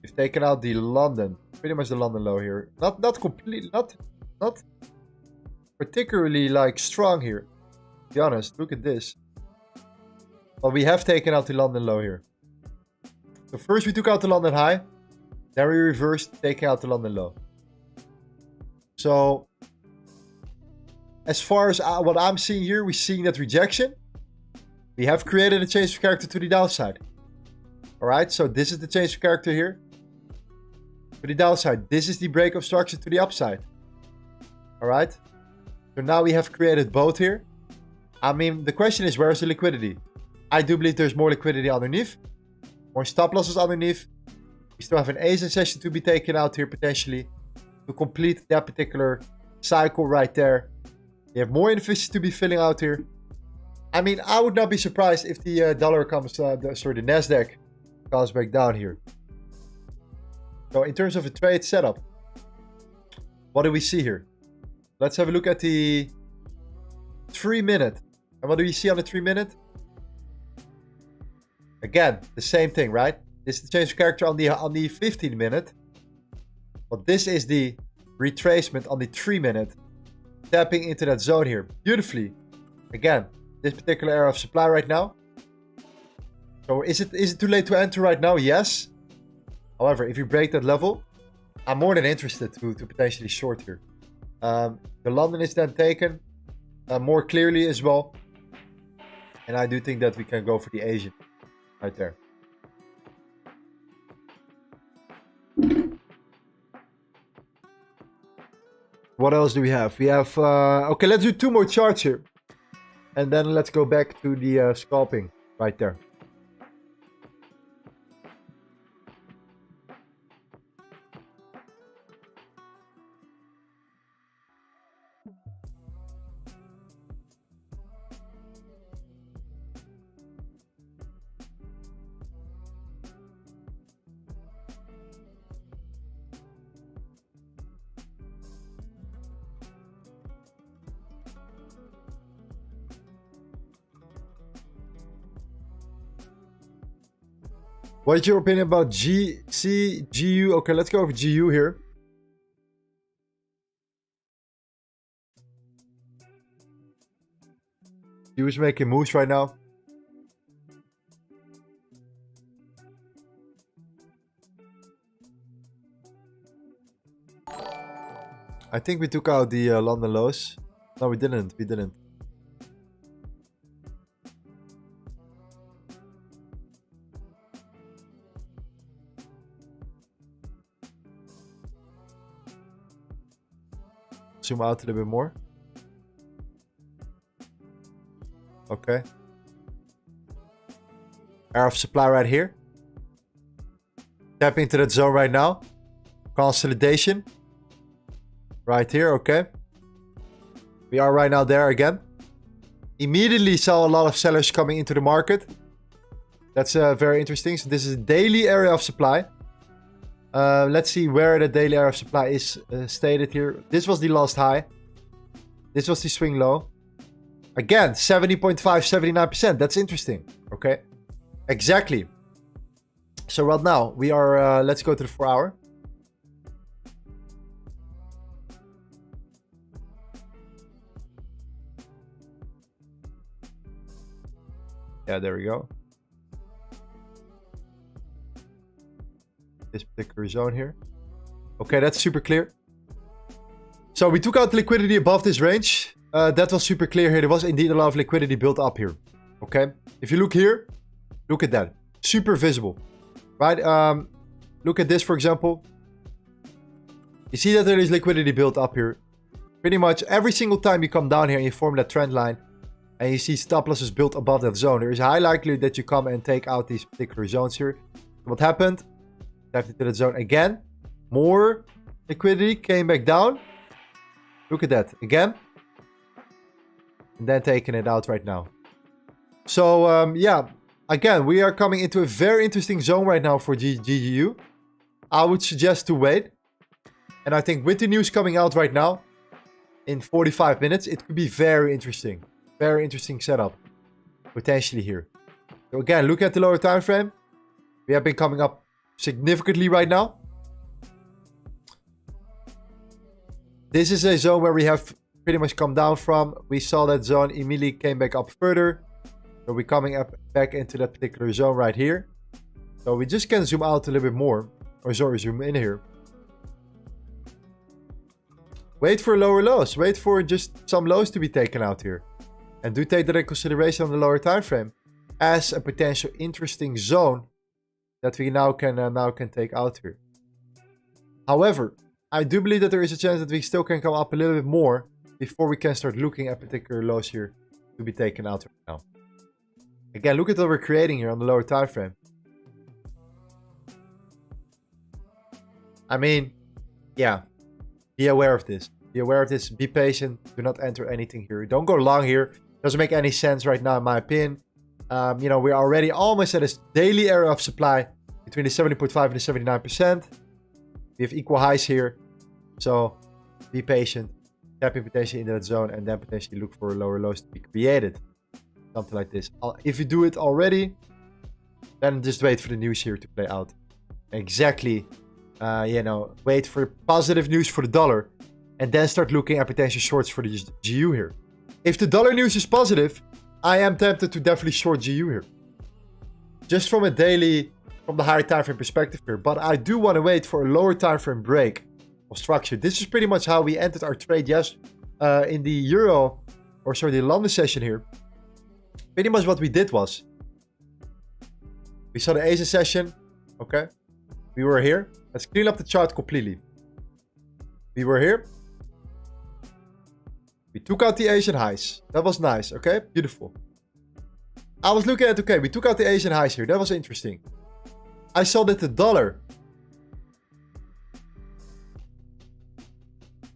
We've taken out the London, pretty much the London low here. Not completely, not particularly like strong here. To be honest, look at this. But we have taken out the London low here. So first we took out the London high, then we reversed, taking out the London low. So as far as what I'm seeing here, we're seeing that rejection. We have created a change of character to the downside. Alright, so this is the change of character here. To the downside. This is the break of structure to the upside. Alright. So now we have created both here. I mean, the question is, where is the liquidity? I do believe there's more liquidity underneath. More stop losses underneath. We still have an ASIN session to be taken out here potentially. To complete that particular cycle right there. We have more inefficiency to be filling out here. I mean, I would not be surprised if the dollar comes, the Nasdaq comes back down here. So in terms of a trade setup, what do we see here? Let's have a look at the 3-minute. And what do we see on the 3-minute? Again, the same thing, right? This is the change of character on the 15-minute. But this is the retracement on the 3-minute, tapping into that zone here beautifully. Again, this particular area of supply right now. So is it too late to enter right now? Yes. However, if you break that level, I'm more than interested to potentially short here. The London is then taken more clearly as well. And I do think that we can go for the Asian right there. What else do we have? We have... okay, let's do 2 more charts here. And then let's go back to the scalping right there. What is your opinion about GU? Okay, let's go over GU here. GU is making moves right now. I think we took out the London lows. No, we didn't. We didn't. Zoom out a little bit more. Okay. Area of supply right here. Tap into that zone right now. Consolidation. Right here, okay. We are right now there again. Immediately saw a lot of sellers coming into the market. That's very interesting. So this is a daily area of supply. Let's see where the daily area of supply is stated here. This was the last high. This was the swing low. Again, 70.5, 79%. That's interesting. Okay. Exactly. So right now, we are... let's go to the 4-hour. Yeah, there we go. This particular zone here. Okay, that's super clear. So we took out the liquidity above this range. That was super clear here. There was indeed a lot of liquidity built up here. Okay. If you look here, look at that. Super visible. Right? Look at this, for example. You see that there is liquidity built up here. Pretty much every single time you come down here and you form that trend line and you see stop losses built above that zone, there is a high likelihood that you come and take out these particular zones here. What happened? Tapped into that zone again. More liquidity came back down. Look at that. Again. And then taking it out right now. So, yeah. Again, we are coming into a very interesting zone right now for GGU. I would suggest to wait. And I think with the news coming out right now, in 45 minutes, it could be very interesting. Very interesting setup. Potentially here. So again, look at the lower time frame. We have been coming up significantly right now. This is a zone where we have pretty much come down from. We saw that zone immediately came back up further. So we're coming up back into that particular zone right here. So we just can zoom out a little bit more. Or sorry, zoom in here. Wait for lower lows. Wait for just some lows to be taken out here. And do take that in consideration on the lower time frame as a potential interesting zone that we now can take out here. However, I do believe that there is a chance that we still can come up a little bit more before we can start looking at particular lows here to be taken out right now. Again, look at what we're creating here on the lower time frame. I mean, yeah, be aware of this. Be aware of this. Be patient. Do not enter anything here. Don't go long here. Doesn't make any sense right now, in my opinion. You know, we're already almost at a daily area of supply between the 70.5 and the 79%. We have equal highs here. So be patient. Tapping potentially into that zone and then potentially look for lower lows to be created. Something like this. If you do it already, then just wait for the news here to play out. Exactly you know, wait for positive news for the dollar and then start looking at potential shorts for the GU here. If the dollar news is positive, I am tempted to definitely short GU here. Just from a daily, from the higher time frame perspective here. But I do want to wait for a lower time frame break of structure. This is pretty much how we entered our trade, yes, in the the London session here. Pretty much what we did was, we saw the Asian session, okay? We were here. Let's clean up the chart completely. We were here. We took out the Asian highs. That was nice, okay? Beautiful. I was looking at, okay, we took out the Asian highs here. That was interesting. I saw that the dollar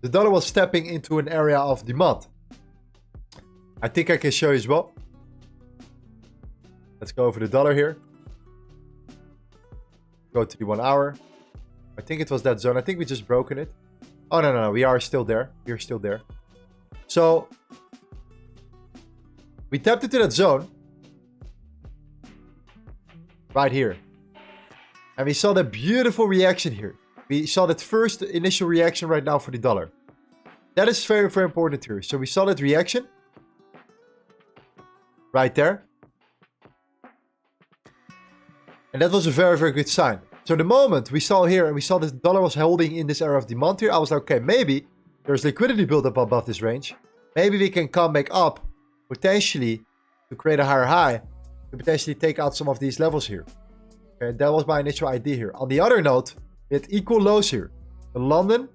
was stepping into an area of demand. I think I can show you as well. Let's go over the dollar here. Go to the 1 hour. I think it was that zone. I think we just broken it. Oh, no. We are still there. We are still there. So, we tapped into that zone. Right here. And we saw that beautiful reaction here. We saw that first initial reaction right now for the dollar. That is very, very important here. So we saw that reaction. Right there. And that was a very, very good sign. So the moment we saw here and we saw that the dollar was holding in this area of demand here, I was like, okay, maybe there's liquidity built up above this range. Maybe we can come back up potentially to create a higher high to potentially take out some of these levels here. Okay, that was my initial idea here. On the other note, we had equal lows here. The London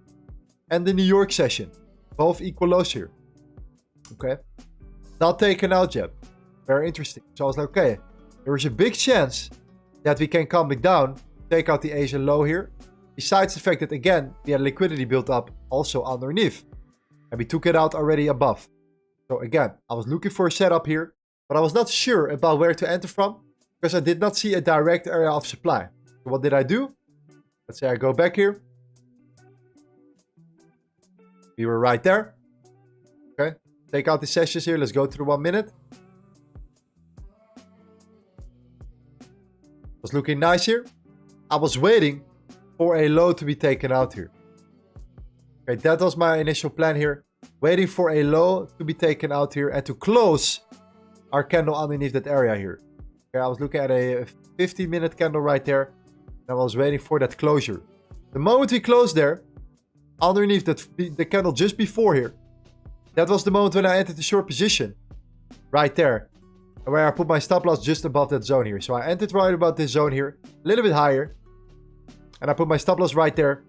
and the New York session. Both equal lows here. Okay. Not taken out yet. Very interesting. So I was like, okay, there is a big chance that we can come back down, take out the Asian low here. Besides the fact that, again, we had liquidity built up also underneath. And we took it out already above. So again, I was looking for a setup here, but I was not sure about where to enter from because I did not see a direct area of supply. So what did I do? Let's say I go back here. We were right there. Okay, take out the sessions here. Let's go to the 1 minute. Was looking nice here. I was waiting for a low to be taken out here. Okay, that was my initial plan here. Waiting for a low to be taken out here and to close our candle underneath that area here. Okay, I was looking at a 15-minute candle right there. And I was waiting for that closure. The moment we closed there, underneath the candle just before here, that was the moment when I entered the short position. Right there. Where I put my stop loss just above that zone here. So I entered right about this zone here. A little bit higher. And I put my stop loss right there.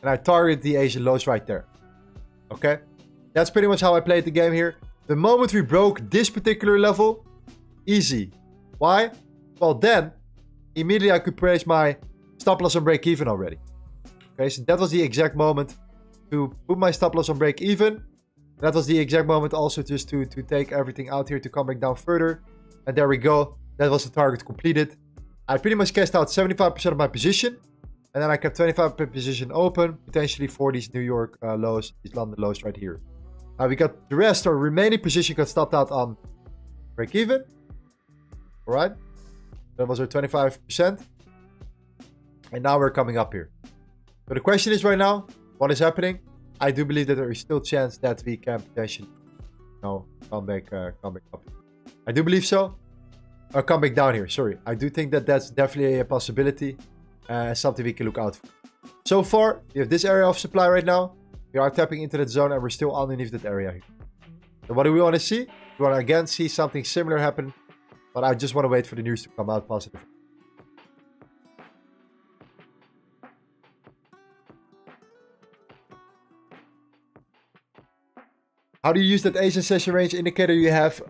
And I targeted the Asian lows right there. Okay. That's pretty much how I played the game here. The moment we broke this particular level, easy. Why? Well then, immediately I could place my stop loss on break even already. Okay, so that was the exact moment to put my stop loss on break even. That was the exact moment also just to take everything out here to come back down further. And there we go. That was the target completed. I pretty much cashed out 75% of my position. And then I kept 25% position open, potentially for these New York lows, these London lows right here. We got the rest, our remaining position got stopped out on break even. All right. That was our 25%. And now we're coming up here. So the question is right now, what is happening? I do believe that there is still a chance that we can potentially, come back up. I do believe so. Or come back down here, sorry. I do think that that's definitely a possibility. Something we can look out for. So far, we have this area of supply right now. We are tapping into that zone and we're still underneath that area here. So what do we want to see? We want to again see something similar happen. But I just want to wait for the news to come out positive. How do you use that Asian session range indicator you have?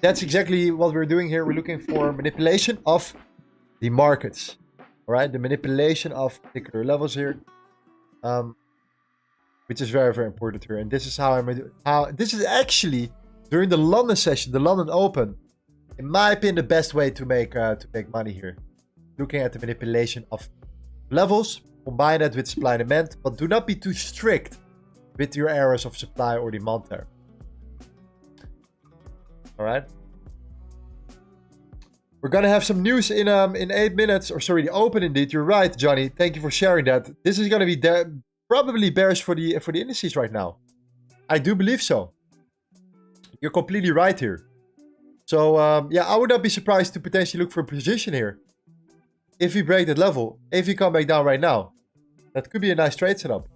That's exactly what we're doing here. We're looking for manipulation of the markets. All right, the manipulation of particular levels here, which is very, very important here. And this is this is actually during the London session, the London Open, in my opinion, the best way to make money here. Looking at the manipulation of levels, combine that with supply and demand, but do not be too strict with your areas of supply or demand there. All right. We're gonna have some news in 8 minutes, or sorry, the open indeed. You're right, Johnny. Thank you for sharing that. This is gonna be probably bearish for the indices right now. I do believe so. You're completely right here. So yeah, I would not be surprised to potentially look for a position here if we break that level. If we come back down right now, that could be a nice trade setup.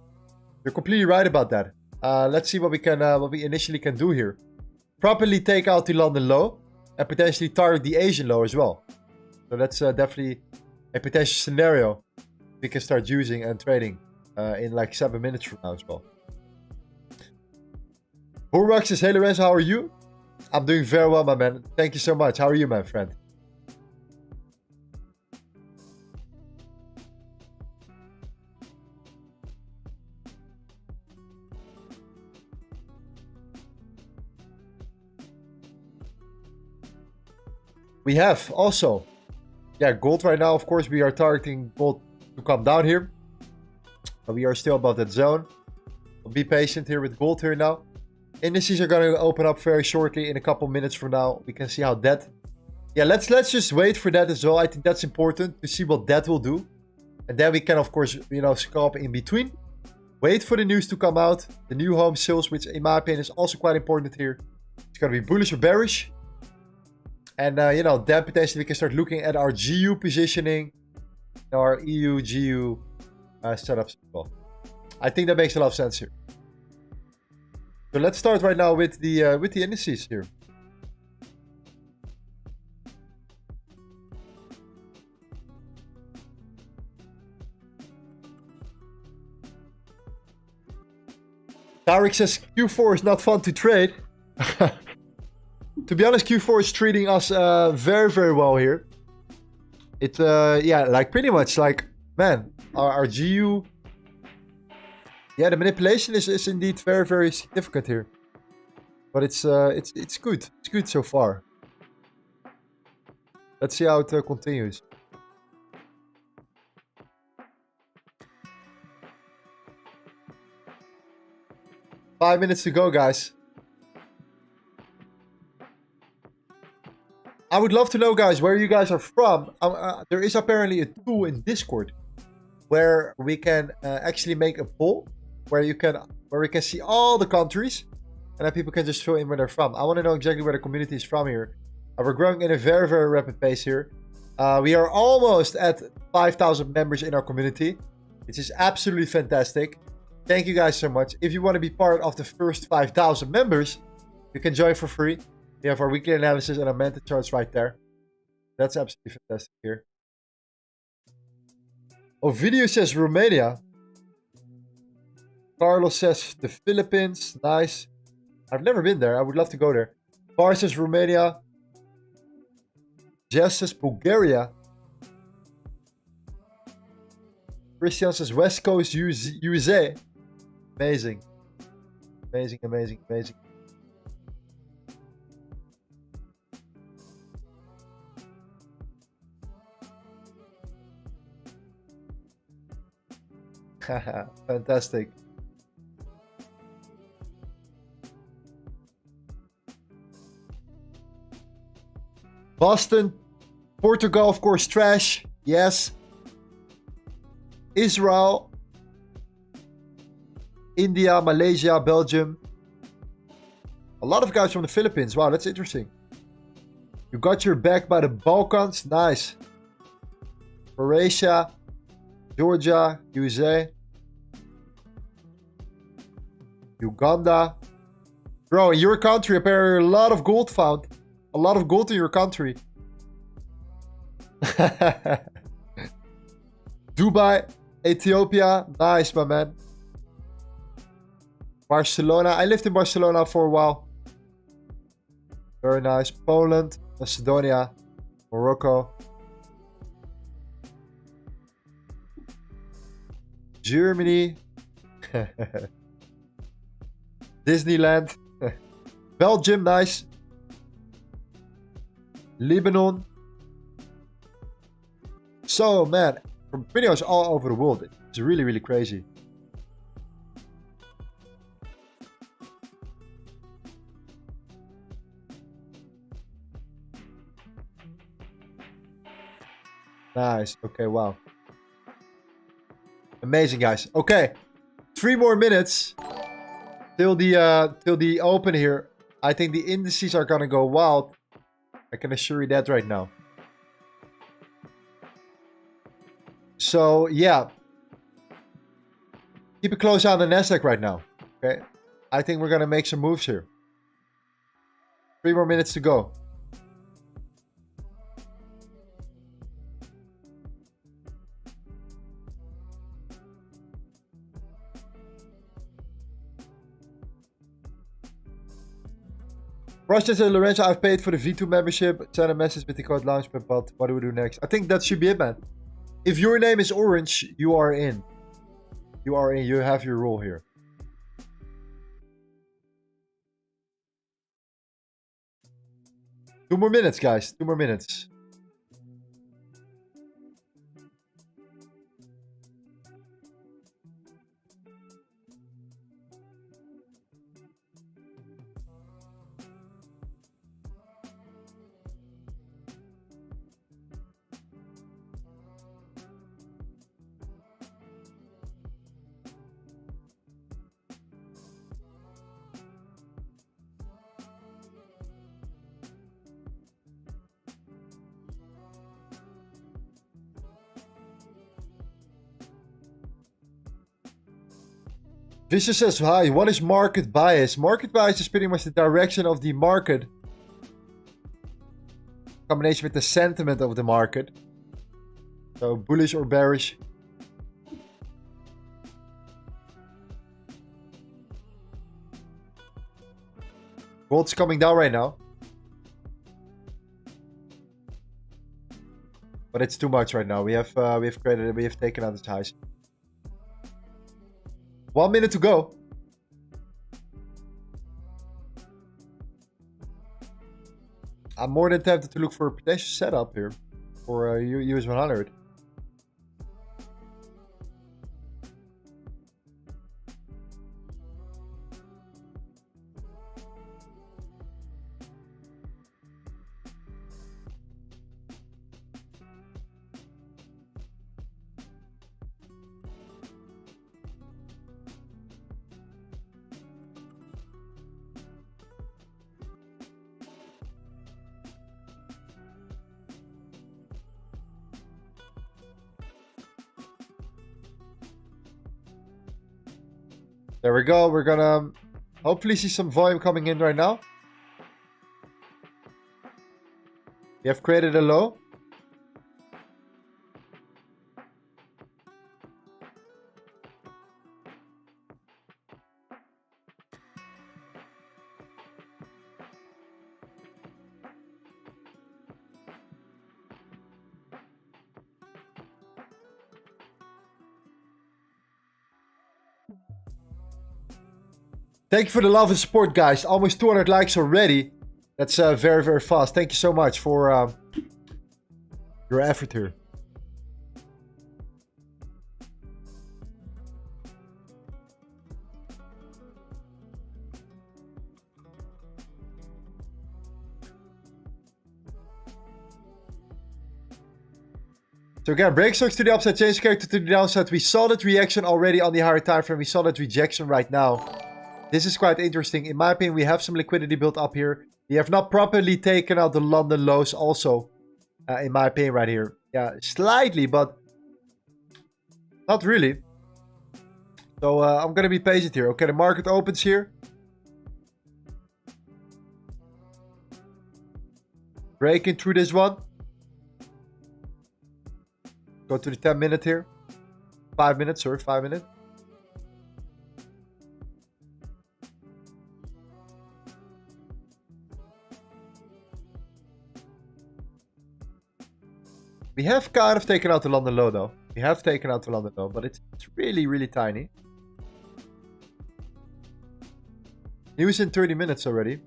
You're completely right about that. Let's see what we initially can do here. Properly take out the London low and potentially target the Asian low as well. So that's definitely a potential scenario we can start using and trading in like 7 minutes from now as well. Bullrock says, hey Lorenzo, how are you? I'm doing very well, my man. Thank you so much. How are you, my friend? We have also, yeah, gold right now. Of course, we are targeting gold to come down here. But we are still above that zone. We'll be patient here with gold here now. Indices are going to open up very shortly in a couple minutes from now. We can see how that... Yeah, let's just wait for that as well. I think that's important to see what that will do. And then we can, of course, you know, scalp in between. Wait for the news to come out. The new home sales, which in my opinion is also quite important here. It's going to be bullish or bearish. And, you know, then potentially we can start looking at our GU positioning. Our EU, GU setups as well. I think that makes a lot of sense here. So let's start right now with the indices here. Tarek says Q4 is not fun to trade. To be honest, Q4 is treating us very, very well here. It, yeah, like pretty much like, man, our GU... Yeah, the manipulation is indeed very, very significant here. But it's good. It's good so far. Let's see how it continues. Five minutes to go, guys. I would love to know, guys, where you guys are from. There is apparently a tool in Discord where we can actually make a poll where we can see all the countries, and then people can just fill in where they're from. I want to know exactly where the community is from here. We're growing in a very, very rapid pace here. We are almost at 5,000 members in our community, which is absolutely fantastic. Thank you guys so much. If you want to be part of the first 5,000 members, you can join for free. We have our weekly analysis and our mentor charts right there. That's absolutely fantastic here. Ovidio says Romania. Carlos says the Philippines. Nice. I've never been there. I would love to go there. Bar says Romania. Jess says Bulgaria. Christian says West Coast USA. Amazing. Amazing, amazing, amazing. Fantastic. Boston, Portugal, of course, trash. Yes. Israel, India, Malaysia, Belgium. A lot of guys from the Philippines. Wow, that's interesting. You got your back by the Balkans. Nice. Croatia, Georgia, USA. Uganda. Bro, in your country, apparently a lot of gold found. A lot of gold in your country. Dubai, Ethiopia. Nice, my man. Barcelona. I lived in Barcelona for a while. Very nice. Poland, Macedonia, Morocco. Germany. Disneyland. Belgium, nice. Lebanon. So, man, from pretty much all over the world. It's really, really crazy. Nice. Okay, wow. Amazing, guys. Okay. 3 more minutes till the open here. I think the indices are gonna go wild. I can assure you that right now. So, yeah. Keep a close eye on the Nasdaq right now. Okay. I think we're gonna make some moves here. 3 more minutes to go. Russia said, Lorenzo, I've paid for the V2 membership. Send a message with the code launchpad, but what do we do next? I think that should be it, man. If your name is orange, you are in. You are in. You have your role here. Two more minutes, guys. 2 more minutes. Vicious says, hi, what is market bias? Market bias is pretty much the direction of the market. Combination with the sentiment of the market. So bullish or bearish. Gold's coming down right now. But it's too much right now. We have taken out its highs. 1 minute to go. I'm more than tempted to look for a potential setup here for US 100. There we go. We're gonna hopefully see some volume coming in right now. We have created a low. Thank you for the love and support, guys. Almost 200 likes already. That's very, very fast. Thank you so much for your effort here. So again, break stocks to the upside, change character to the downside. We saw that reaction already on the higher time frame. We saw that rejection right now. This is quite interesting. In my opinion, we have some liquidity built up here. We have not properly taken out the London lows also, in my opinion, right here. Yeah, slightly, but not really. So I'm going to be patient here. Okay, the market opens here. Breaking through this one. Go to the 10 minute here. 5 minutes, sorry, 5 minutes. We have kind of taken out the London low though. We have taken out the London low, but it's really, really tiny. News in 30 minutes already.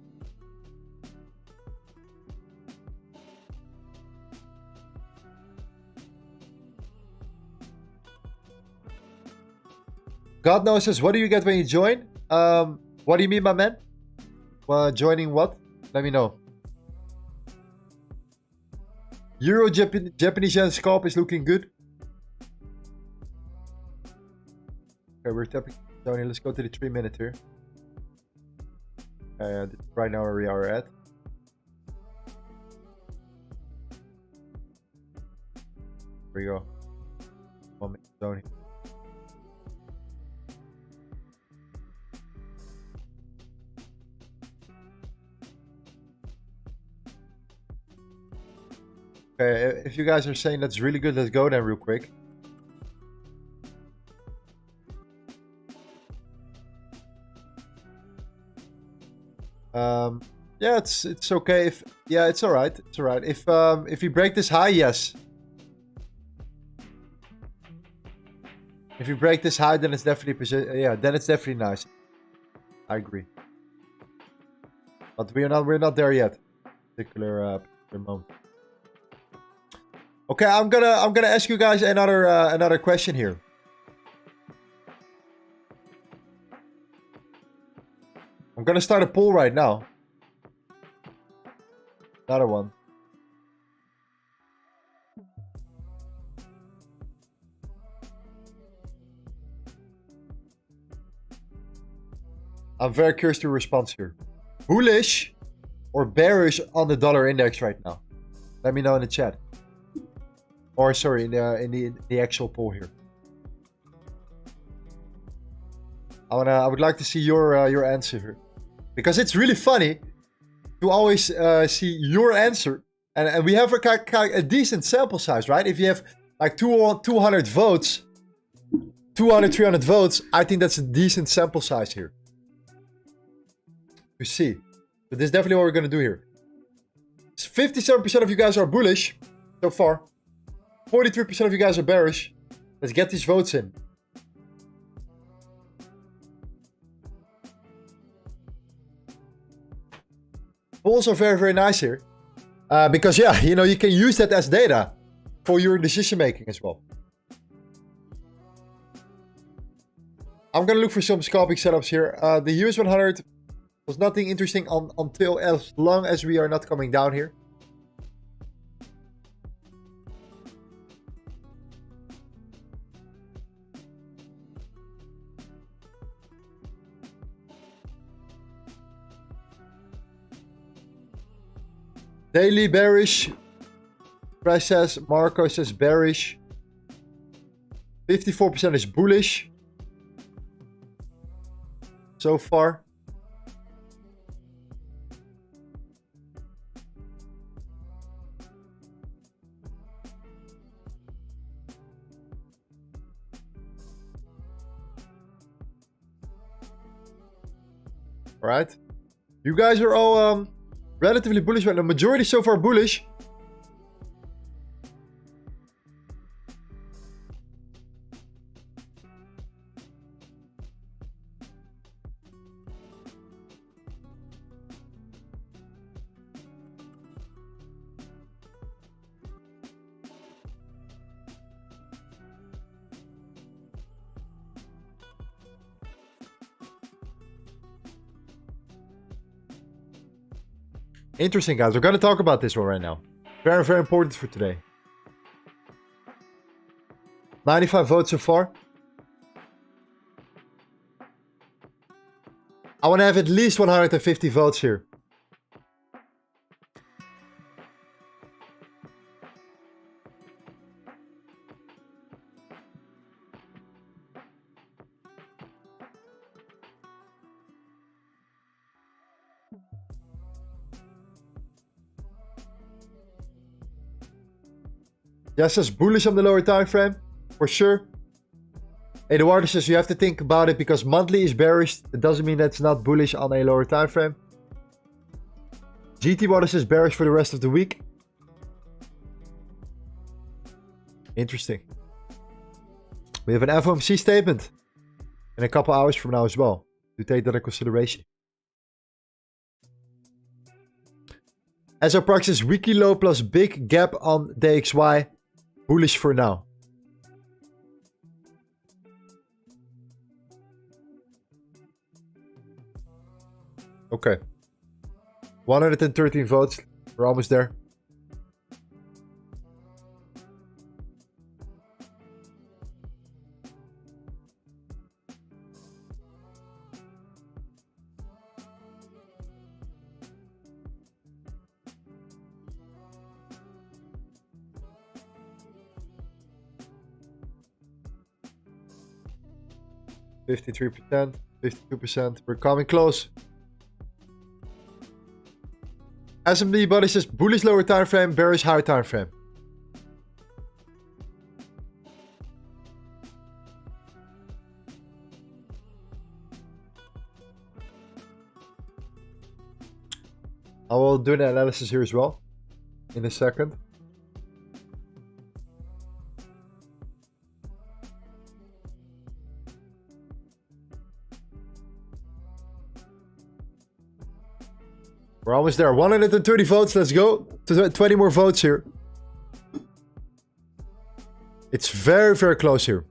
God knows says, what do you get when you join? What do you mean, my man? Well, joining what? Let me know. Euro Japanese yen scalp is looking good. Okay, we're tapping down here. Let's go to the 3-minute here. Right now where we are at. Here we go. 1 minute zone here. Okay, if you guys are saying that's really good, let's go then real quick. Yeah, it's okay. Yeah, it's alright. It's alright. If we break this high, yes. If you break this high, then it's definitely then it's definitely nice. I agree. But we're not there yet. Particular moment. Okay, I'm gonna ask you guys another question here. I'm gonna start a poll right now. Another one. I'm very curious to your response here. Bullish or bearish on the dollar index right now? Let me know in the chat. Or sorry, in the actual poll here. I would like to see your answer here, because it's really funny to always see your answer, and we have a decent sample size, right? If you have like 200 votes, 300 votes, I think that's a decent sample size here. You see, but this is definitely what we're gonna do here. 57% of you guys are bullish so far. 43% of you guys are bearish. Let's get these votes in. Polls are very, very nice here. Because, yeah, you know, you can use that as data for your decision making as well. I'm going to look for some scalping setups here. The US 100 was nothing interesting until as long as we are not coming down here. Daily bearish. Price says, Marco says bearish. 54% is bullish. So far. All right. You guys are all relatively bullish, but the majority so far bullish. Interesting, guys. We're going to talk about this one right now. Very, very important for today. 95 votes so far. I want to have at least 150 votes here. Yes, says bullish on the lower time frame, for sure. Eduardo says you have to think about it because monthly is bearish. It doesn't mean that's not bullish on a lower time frame. GT Water says bearish for the rest of the week. Interesting. We have an FOMC statement in a couple hours from now as well. To take that into consideration. As our practice weekly low plus big gap on DXY. Bullish for now. Okay. 113 votes. We're almost there. 53%, 52%. We're coming close. SMD body says bullish lower time frame, bearish higher time frame. I will do the analysis here as well in a second. We're almost there. 130 votes. Let's go. 20 more votes here. It's very, very close here.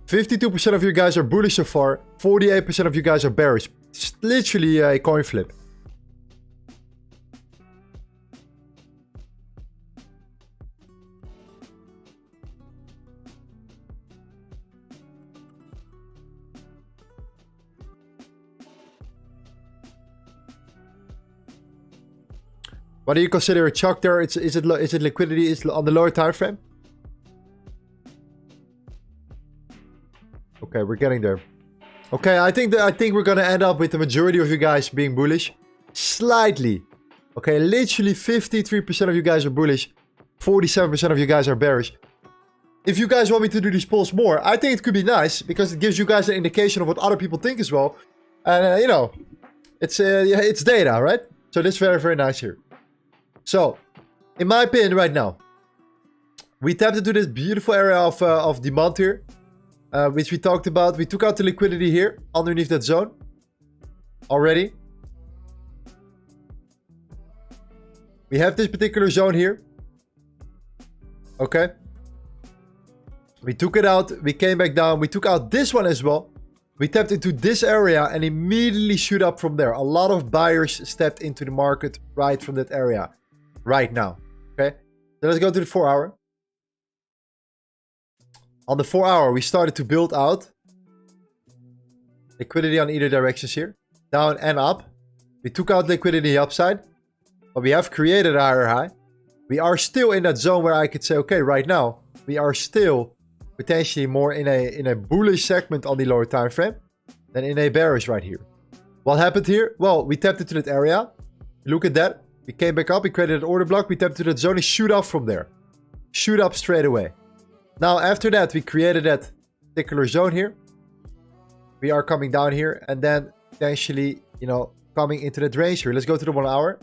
52% of you guys are bullish so far. 48% of you guys are bearish. It's literally a coin flip. What do you consider a chalk there? Is it liquidity? Is it on the lower time frame? Okay, we're getting there. Okay, I think we're gonna end up with the majority of you guys being bullish, slightly. Okay, literally 53% of you guys are bullish, 47% of you guys are bearish. If you guys want me to do these polls more, I think it could be nice because it gives you guys an indication of what other people think as well. And you know, it's data, right? So that's very, very nice here. So, in my opinion, right now, we tapped into this beautiful area of demand here, which we talked about. We took out the liquidity here underneath that zone already. We have this particular zone here. Okay. We took it out. We came back down. We took out this one as well. We tapped into this area and immediately shoot up from there. A lot of buyers stepped into the market right from that area. Right now, okay? So let's go to the 4 hour. On the 4 hour, we started to build out liquidity on either directions here, down and up. We took out liquidity upside, but we have created a higher high. We are still in that zone where I could say, okay, right now, we are still potentially more in a bullish segment on the lower time frame than in a bearish right here. What happened here? Well, we tapped into that area. Look at that. We came back up, we created an order block, we tapped into that zone and shoot up from there. Shoot up straight away. Now, after that, we created that particular zone here. We are coming down here and then potentially, you know, coming into that range here. Let's go to the 1 hour.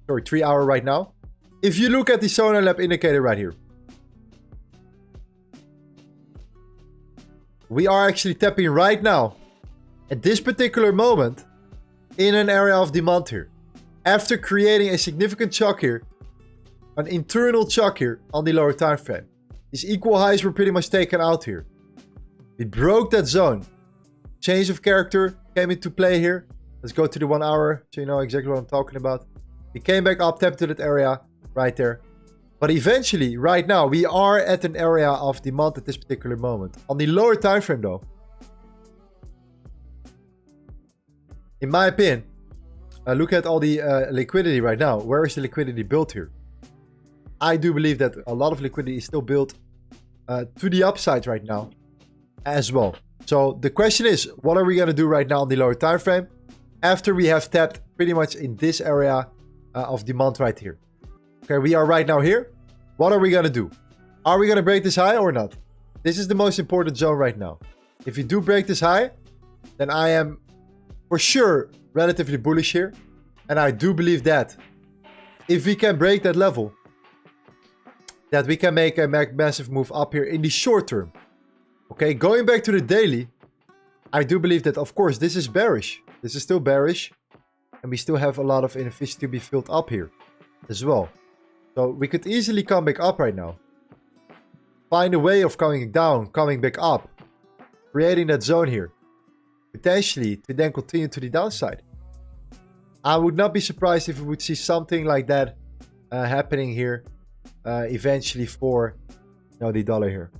Sorry, 3 hour right now. If you look at the sonar lab indicator right here, we are actually tapping right now at this particular moment in an area of demand here. After creating a significant shock here, an internal shock here on the lower time frame. These equal highs were pretty much taken out here. We broke that zone. Change of character came into play here. Let's go to the 1 hour so you know exactly what I'm talking about. We came back up, tapped to that area right there. But eventually, right now, we are at an area of demand at this particular moment. On the lower time frame though, in my opinion, look at all the liquidity right now. Where is the liquidity built here? I do believe that a lot of liquidity is still built to the upside right now as well. So the question is, what are we going to do right now on the lower time frame after we have tapped pretty much in this area of demand right here? Okay, we are right now here. What are we going to do? Are we going to break this high or not? This is the most important zone right now. If you do break this high, then I am for sure relatively bullish here. And I do believe that if we can break that level, that we can make a massive move up here in the short term. Okay, going back to the daily, I do believe that, of course, this is bearish. This is still bearish. And we still have a lot of inefficiency to be filled up here as well. So we could easily come back up right now. Find a way of coming down, coming back up. Creating that zone here. Potentially to then continue to the downside. I would not be surprised if we would see something like that happening here eventually for the dollar here.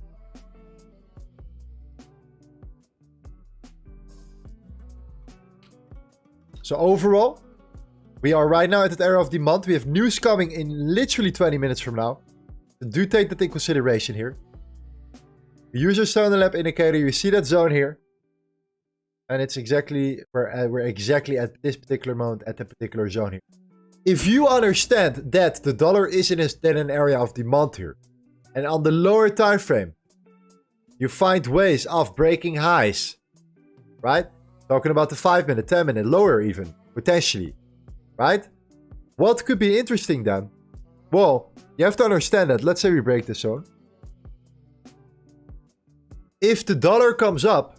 So overall, we are right now at that area of demand. We have news coming in literally 20 minutes from now. Do take that in consideration here. You use your zone lab indicator, you see that zone here. And it's exactly where we're exactly at this particular moment at the particular zone here. If you understand that the dollar is in an area of demand here, and on the lower time frame, you find ways of breaking highs, right? Talking about the 5 minute, 10 minute, lower even, potentially, right? What could be interesting then? Well, you have to understand that. Let's say we break this zone. If the dollar comes up,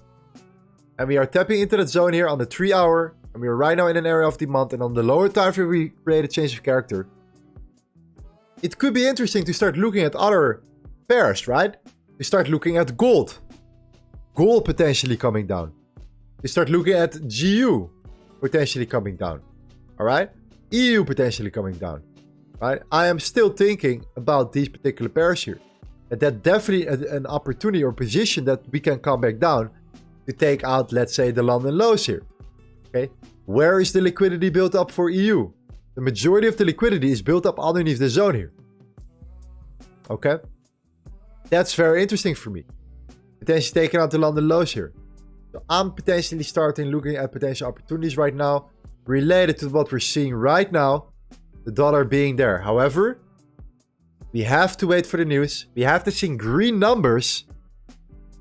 and we are tapping into that zone here on the 3 hour, and we are right now in an area of demand, and on the lower time frame we create a change of character. It could be interesting to start looking at other pairs, right? We start looking at gold. Gold potentially coming down. We start looking at GU potentially coming down. Alright? EU potentially coming down. Right? I am still thinking about these particular pairs here. And that definitely an opportunity or position that we can come back down to take out, let's say, the London lows here. Okay? Where is the liquidity built up for EU? The majority of the liquidity is built up underneath the zone here. Okay? That's very interesting for me. Potentially taking out the London lows here. So I'm potentially starting looking at potential opportunities right now related to what we're seeing right now, the dollar being there. However, we have to wait for the news. We have to see green numbers.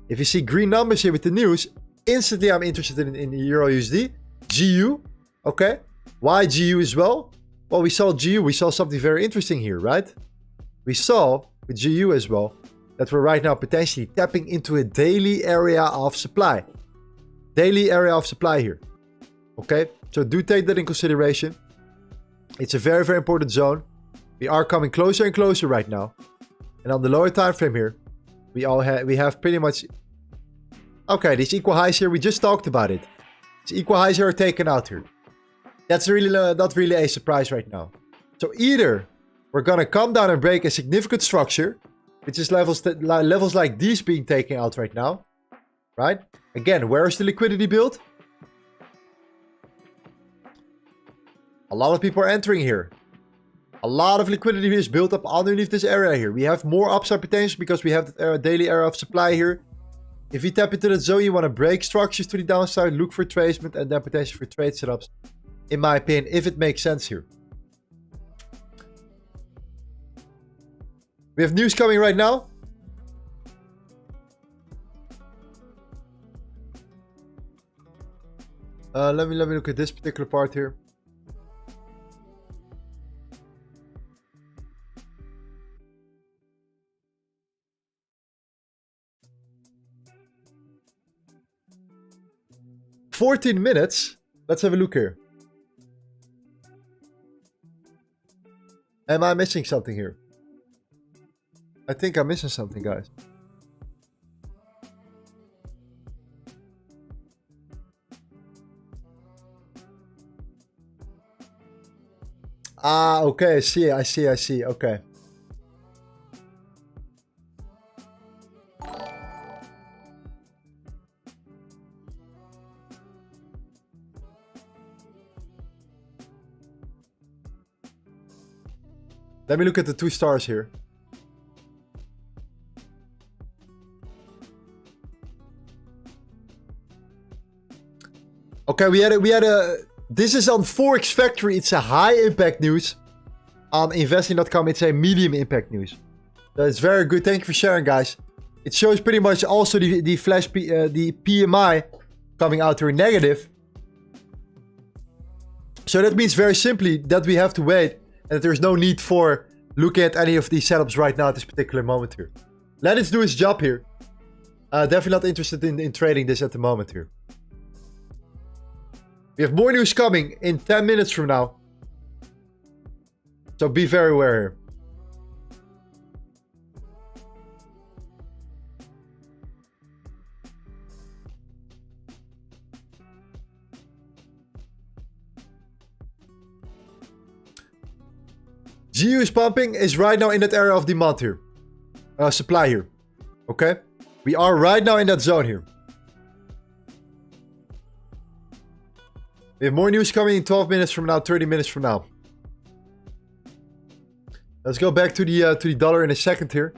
If you see green numbers here with the news, instantly I'm interested in eurjpy, GU. Okay? Why GU as well? Well, we saw GU. We saw something very interesting here, right? We saw with GU as well that we're right now potentially tapping into a daily area of supply. Daily area of supply here. Okay? So do take that in consideration. It's a very, very important zone. We are coming closer and closer right now. And on the lower time frame here, we have pretty much... Okay, these equal highs here, we just talked about it. These equal highs here are taken out here. That's really not really a surprise right now. So either we're going to come down and break a significant structure, which is levels like these being taken out right now. Right? Again, where is the liquidity built? A lot of people are entering here. A lot of liquidity is built up underneath this area here. We have more upside potential because we have the daily area of supply here. If you tap into that zone, you want to break structures to the downside, look for tracement, and then potential for trade setups. In my opinion, if it makes sense here. We have news coming right now. Let me look at this particular part here. "14 minutes. Let's have a look here. Am I missing something here? I think I'm missing something, guys. Ah, okay, I see, okay. Let me look at the 2 stars here. Okay, we had a this is on Forex Factory. It's a high impact news. On investing.com, it's a medium impact news. That's very good. Thank you for sharing, guys. It shows pretty much also the flash the PMI coming out here negative. So that means very simply that we have to wait and that there's no need for looking at any of these setups right now at this particular moment here. Let it do its job here. Definitely not interested in trading this at the moment here. We have more news coming in 10 minutes from now. So be very aware here. GU is pumping, is right now in that area of demand here. Supply here. Okay? We are right now in that zone here. We have more news coming in 12 minutes from now, 30 minutes from now. Let's go back to the dollar in a second here.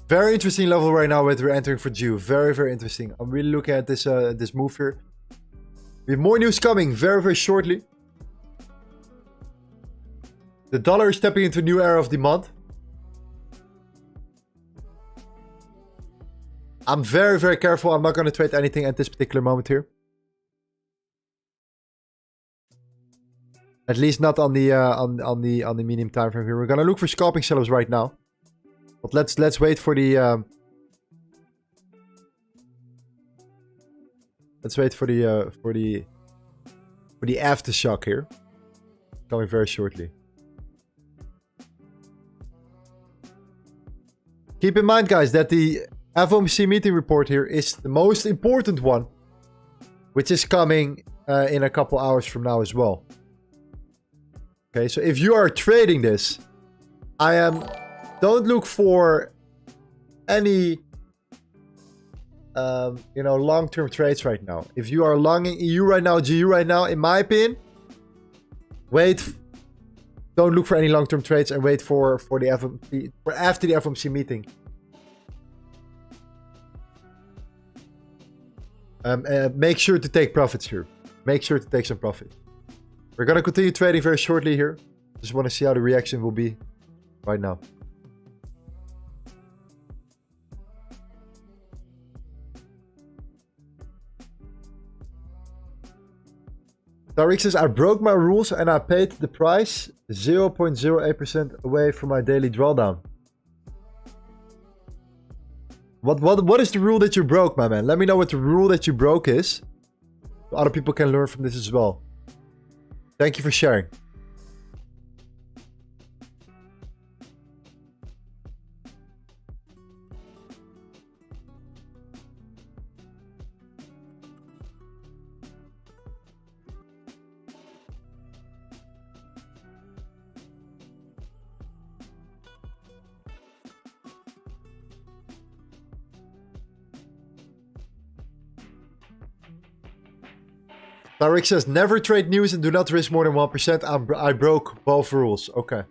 Very interesting level right now we're entering for Jew. Very, very interesting. I'm really looking at this this move here. We have more news coming very, very shortly. The dollar is stepping into a new era of demand. I'm very, very careful. I'm not going to trade anything at this particular moment here. At least not on the medium time frame here. We're going to look for scalping setups right now. But let's wait for the aftershock here. Coming very shortly. Keep in mind, guys, that the FOMC meeting report here is the most important one, which is coming in a couple hours from now as well. Okay, so if you are trading this, don't look for any, long-term trades right now. If you are longing EU right now, GU right now, in my opinion, wait. Don't look for any long-term trades and wait for the FOMC, for after the FOMC meeting. Make sure to take profits here. Make sure to take some profit. We're gonna continue trading very shortly here. Just want to see how the reaction will be right now. Tariq says, I broke my rules and I paid the price 0.08% away from my daily drawdown. What is the rule that you broke, my man? Let me know what the rule that you broke is. So other people can learn from this as well. Thank you for sharing. Tariq says, never trade news and do not risk more than 1%. I broke both rules. Okay.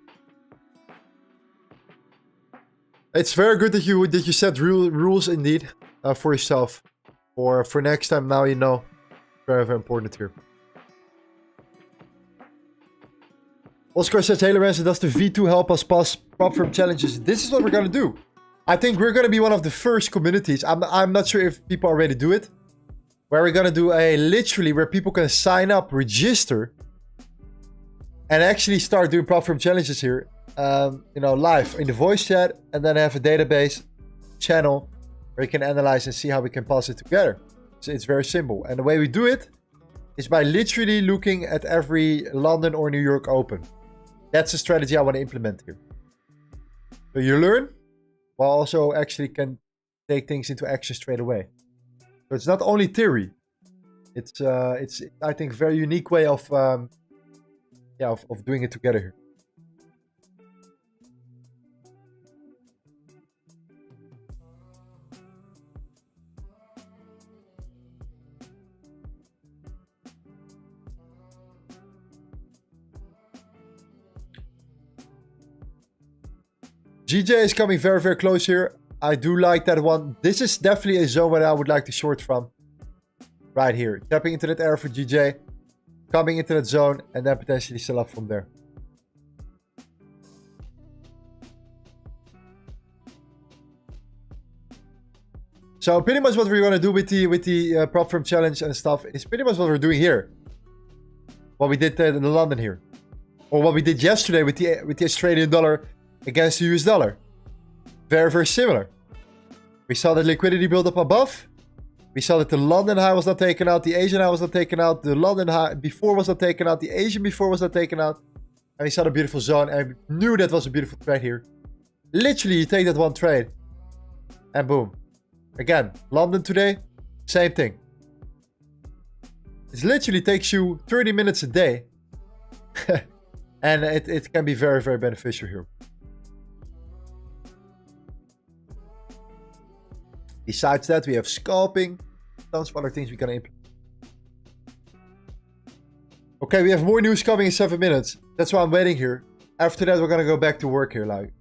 It's very good that you set rules indeed for yourself. For next time, now you know. Very, very important here. Oscar says, hey Lorenzo, does the V2 help us pass prop firm challenges? This is what we're going to do. I think we're going to be one of the first communities. I'm not sure if people already do it. Where we're gonna do literally where people can sign up, register, and actually start doing prop firm challenges here, live in the voice chat, and then have a database channel where you can analyze and see how we can pass it together. So it's very simple, and the way we do it is by literally looking at every London or New York Open. That's the strategy I want to implement here. So you learn, while also actually can take things into action straight away. So it's not only theory. It's I think a very unique way of doing it together here. GJ is coming very, very close here. I do like that one. This is definitely a zone where I would like to short from. Right here. Tapping into that area for GJ. Coming into that zone. And then potentially sell up from there. So pretty much what we're going to do with the prop firm challenge and stuff is pretty much what we're doing here. What we did in the London here. Or what we did yesterday with the Australian dollar against the US dollar. Very, very similar. We saw the liquidity build up above. We saw that the London high was not taken out, the Asian high was not taken out, the London high before was not taken out, the Asian before was not taken out. And we saw the beautiful zone, and we knew that was a beautiful trade here. Literally, you take that one trade, and boom. Again, London today, same thing. It literally takes you 30 minutes a day. And it can be very, very beneficial here. Besides that, we have scalping. Tons of other things we can implement. Okay, we have more news coming in 7 minutes. That's why I'm waiting here. After that, we're gonna go back to work here, like.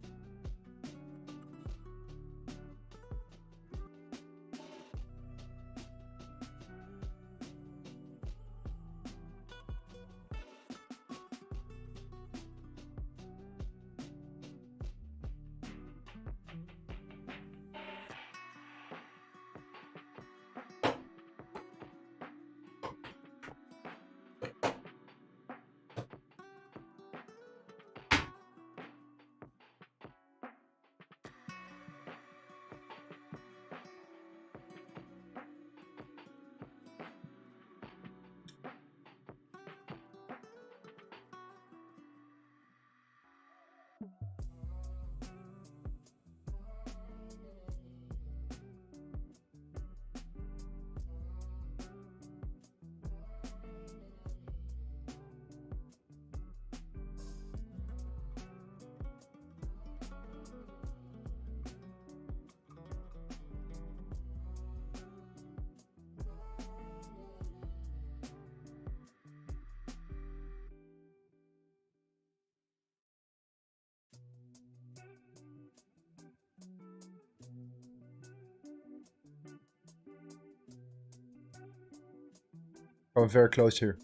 I'm very close here.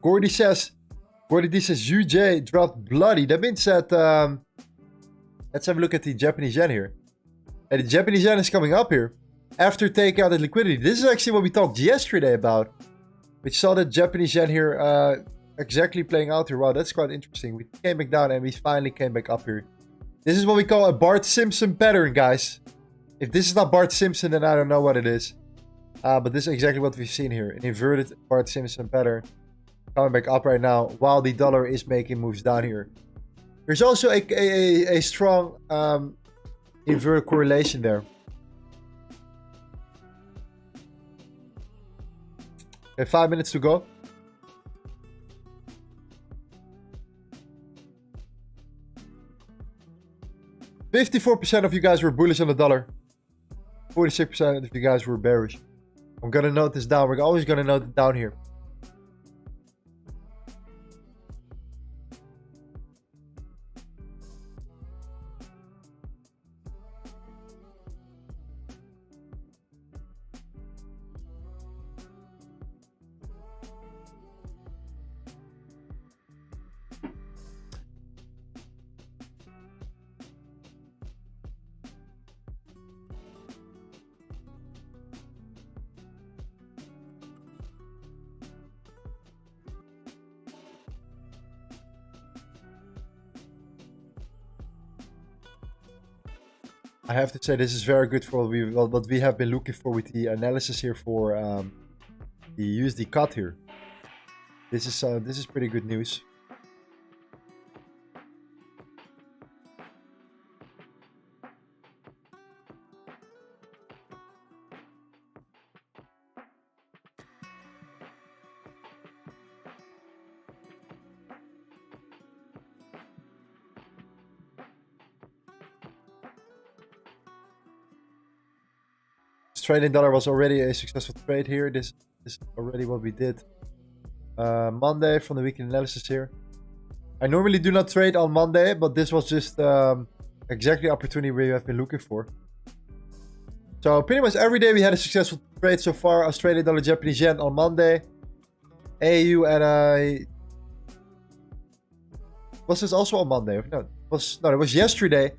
Gordy says, UJ dropped bloody. That means that, let's have a look at the Japanese yen here. And the Japanese yen is coming up here after taking out the liquidity. This is actually what we talked yesterday about. We saw the Japanese yen here exactly playing out here. Wow, that's quite interesting. We came back down and we finally came back up here. This is what we call a Bart Simpson pattern, guys. If this is not Bart Simpson, then I don't know what it is. But this is exactly what we've seen here. An inverted Bart Simpson pattern. Coming back up right now while the dollar is making moves down here. There's also a strong inverted correlation there. Okay, 5 minutes to go. %54% of you guys were bullish on the dollar. 46% of you guys were bearish. I'm gonna note this down. We're always gonna note it down here. I have to say this is very good for what we have been looking for with the analysis here for the USD cut here. This is pretty good news. Trading dollar was already a successful trade here. This is already what we did Monday from the weekly analysis here. I normally do not trade on Monday, but this was just exactly the opportunity we have been looking for. So pretty much every day we had a successful trade so far. Australian dollar, Japanese yen on Monday. AU and was this also on Monday? No, it was yesterday.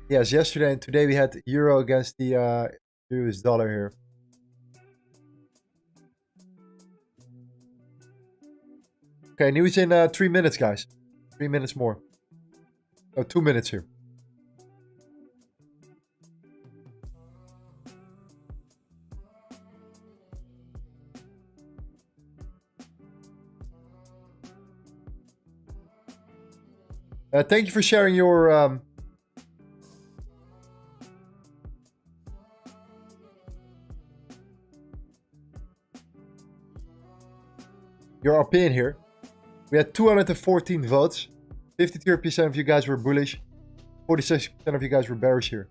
Yes, yesterday, and today we had euro against the US dollar here. Okay, news in 3 minutes, guys. 3 minutes more. Oh, 2 minutes here. Thank you for sharing your opinion here. We had 214 votes. 53% of you guys were bullish. 46% of you guys were bearish here.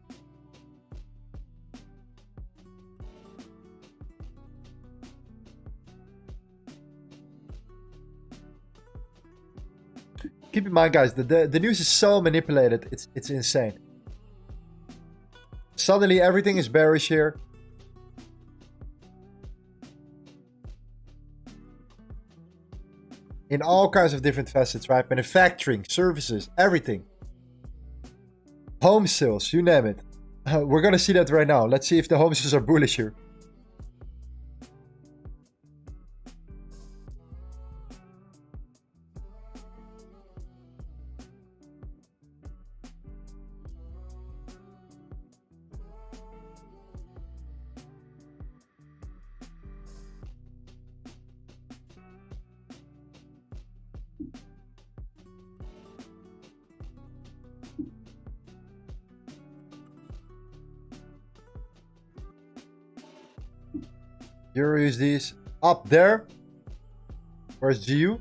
Keep in mind, guys, the news is so manipulated. It's insane. Suddenly, everything is bearish here. In all kinds of different facets, right? Manufacturing, services, everything. Home sales, you name it. We're going to see that right now. Let's see if the home sales are bullish here. Eurjpy is up there. Where's GU?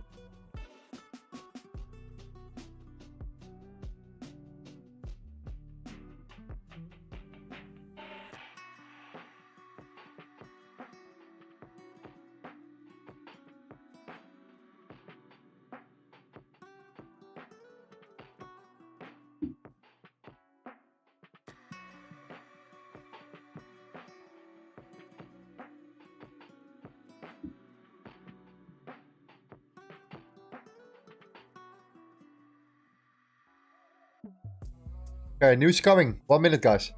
Okay, news coming. 1 minute, guys.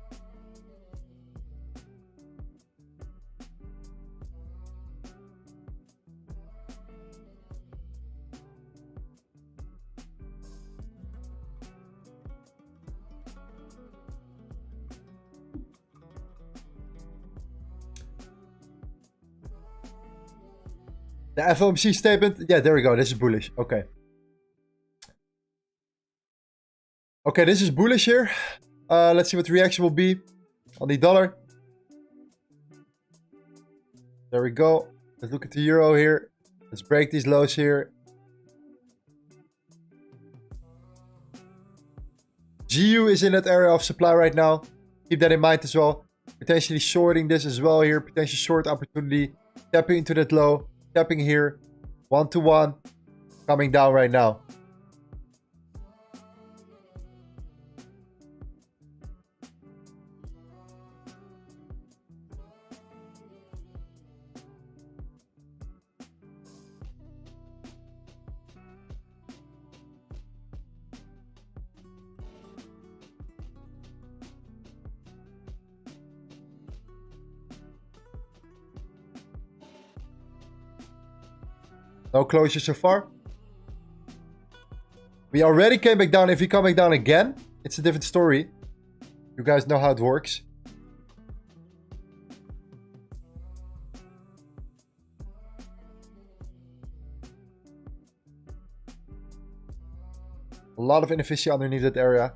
The FOMC statement. Yeah, there we go. This is bullish. Okay. Okay, this is bullish here. Let's see what the reaction will be on the dollar. There we go. Let's look at the euro here. Let's break these lows here. GU is in that area of supply right now. Keep that in mind as well. Potentially shorting this as well here. Potential short opportunity. Tapping into that low. Tapping here. 1-to-1. Coming down right now. No closure so far. We already came back down. If we come back down again, it's a different story. You guys know how it works. A lot of inefficiency underneath that area.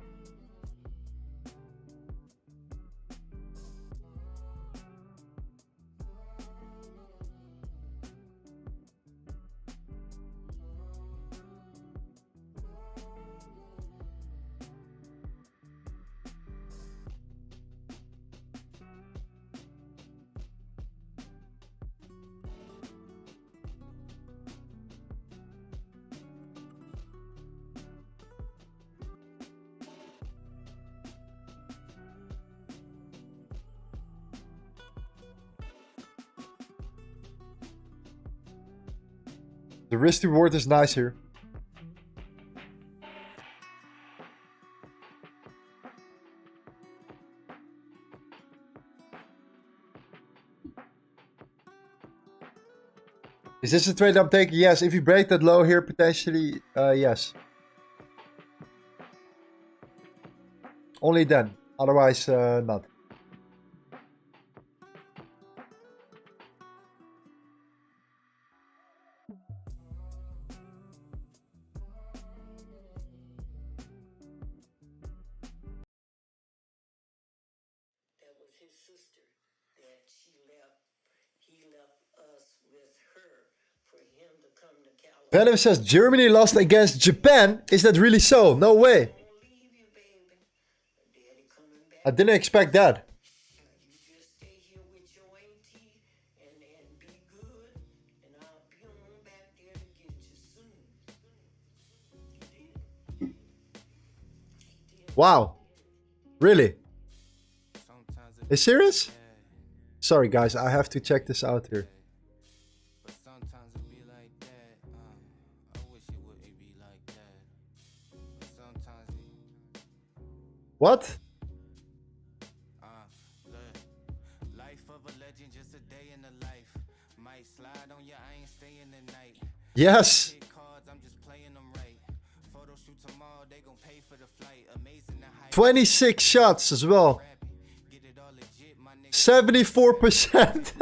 The risk reward is nice here. Is this a trade I'm taking? Yes. If you break that low here, potentially, yes. Only then. Otherwise, not. his sister that he left us with her for him to come to California. Venom says Germany lost against Japan. Is that really so? No way. Won't leave you, baby. Daddy coming back. I didn't expect that. You just stay here with your auntie and be good, and I'll be on back there to get you soon. He did. Wow. Really? Is serious? Sorry guys, I have to check this out here. But sometimes it be like that. I wish it wouldn't be like that. But sometimes What? look, life of a legend, just a day in the life. Might slide on ya, I ain't staying the night. Yes. Hit cards, I'm just playing them right. Photo shoot tomorrow, they gon' pay for the flight. Amazing the hype. 26 shots as well. Get it all legit, my nigga. 74%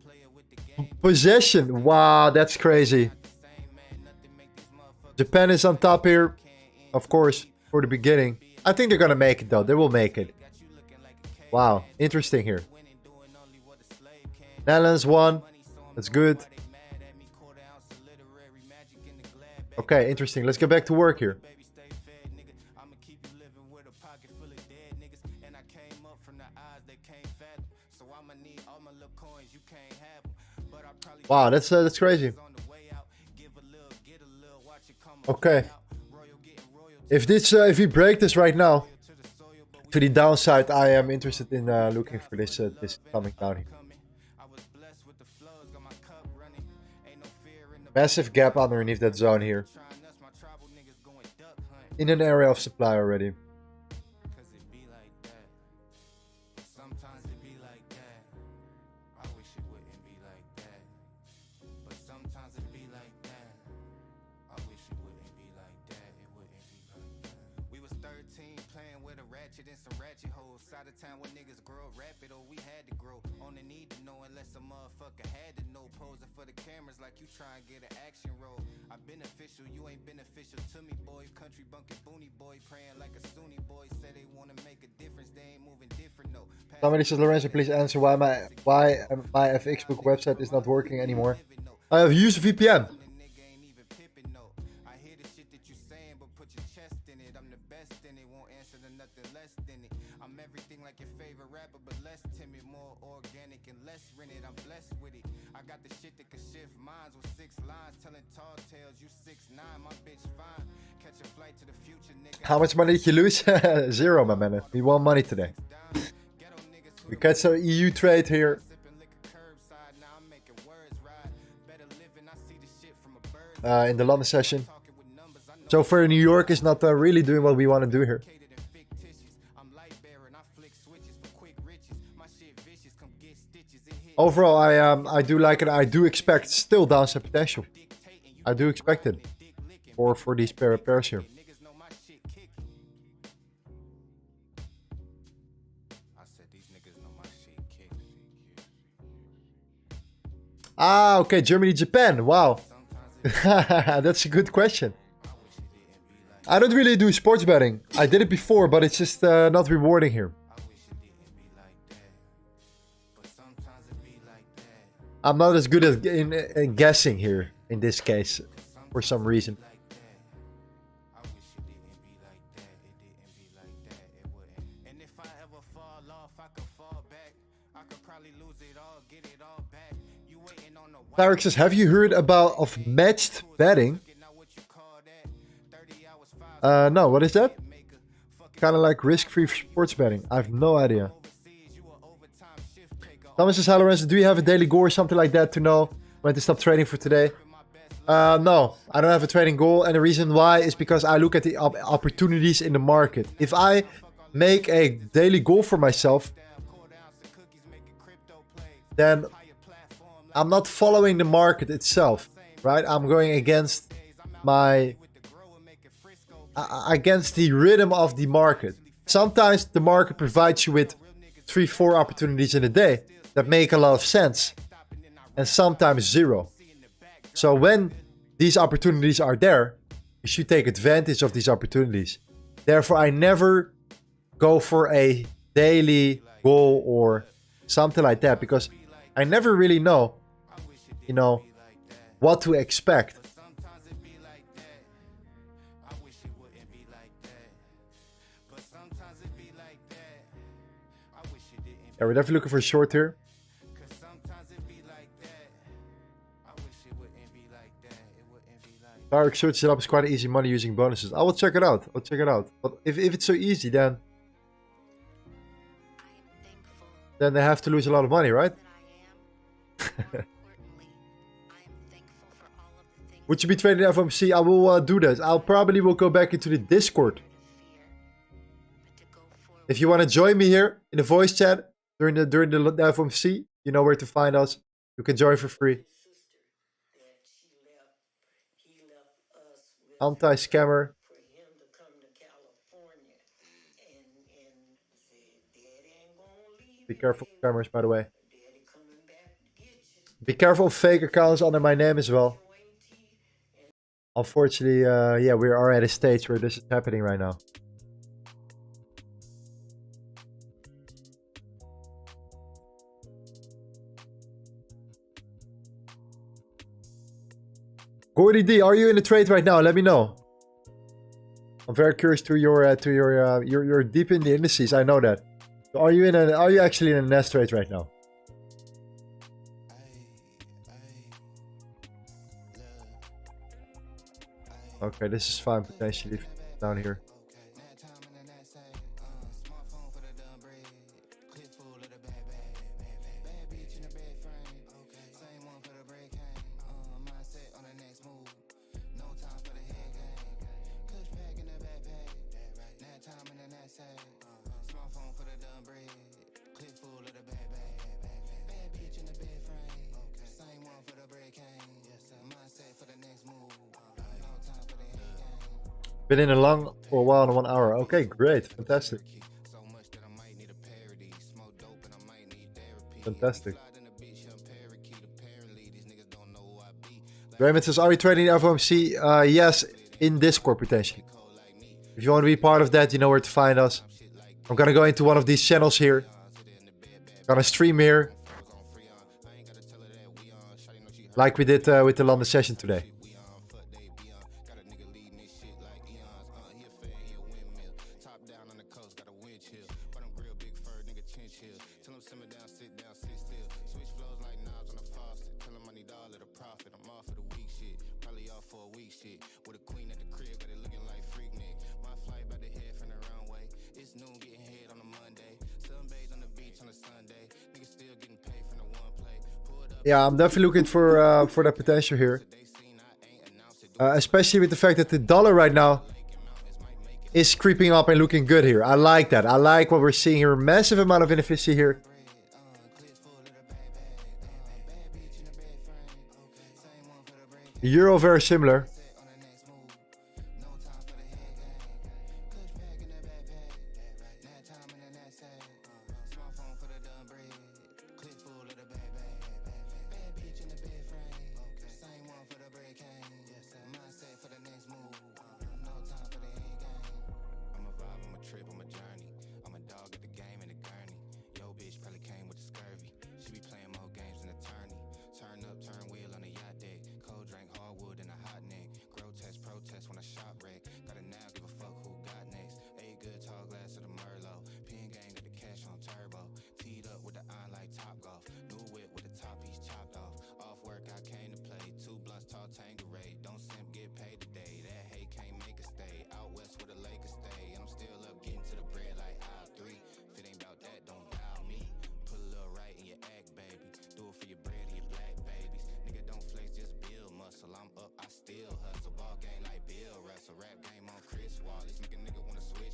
Player with the game. possession. Wow, that's crazy. Same man, nothing make these motherfuckers. Japan is on top here, of course, for the beginning. I think they're gonna make it though. They will make it. Wow, interesting here. Netherlands won. That's good. Okay, interesting. Let's get back to work here. Wow, that's crazy. Okay. If we break this right now to the downside, I am interested in looking for this coming down here. Massive gap underneath that zone here. In an area of supply already. Somebody says, Lorenzo, please answer why my FX book website is not working anymore. I have used a VPN. How much money did you lose? Zero, my man. We won money today. We catch our EU trade here. In the London session. So for New York is not really doing what we want to do here. Overall, I do like it. I do expect still downside potential. I do expect it for these pairs here. Ah, okay, Germany, Japan. Wow. That's a good question. I don't really do sports betting. I did it before, but it's just not rewarding here. I'm not as good at in guessing here in this case for some reason. Tarek says, have you heard of matched betting? No, what is that? Kind of like risk-free sports betting. I have no idea. Thomas says, hi Lorenzo, do you have a daily goal or something like that to know when to stop trading for today? No, I don't have a trading goal, and the reason why is because I look at the opportunities in the market. If I make a daily goal for myself, then I'm not following the market itself, right? I'm going against against the rhythm of the market. Sometimes the market provides you with 3-4 opportunities in a day that make a lot of sense, and sometimes 0. So when these opportunities are there, you should take advantage of these opportunities. Therefore, I never go for a daily goal or something like that, because I never really know, you know, what to expect. Yeah, we're definitely looking for a short here. Direct search setup is quite easy money using bonuses. I will check it out. I'll check it out. But if it's so easy, then they have to lose a lot of money, right? Would you be trading FOMC? I will do this. I'll probably will go back into the Discord. If you want to join me here in the voice chat during the FOMC, you know where to find us. You can join for free. Anti-scammer. Be careful of scammers, by the way. Be careful of fake accounts under my name as well. Unfortunately, yeah, we are at a stage where this is happening right now. Gordy D, are you in the trade right now? Let me know. I'm very curious to you're deep in the indices. I know that. So are you actually in a nest trade right now? Okay, this is fine potentially down here. Been in a long for a while in 1 hour. Okay, great, fantastic. Fantastic. Raymond says, are you trading FOMC? Yes, in Discord potentially. If you want to be part of that, you know where to find us. I'm gonna go into one of these channels here. Gonna stream here. Like we did with the London session today. Yeah, I'm definitely looking for that potential here. Especially with the fact that the dollar right now is creeping up and looking good here. I like that. I like what we're seeing here. Massive amount of inefficiency here. The euro very similar.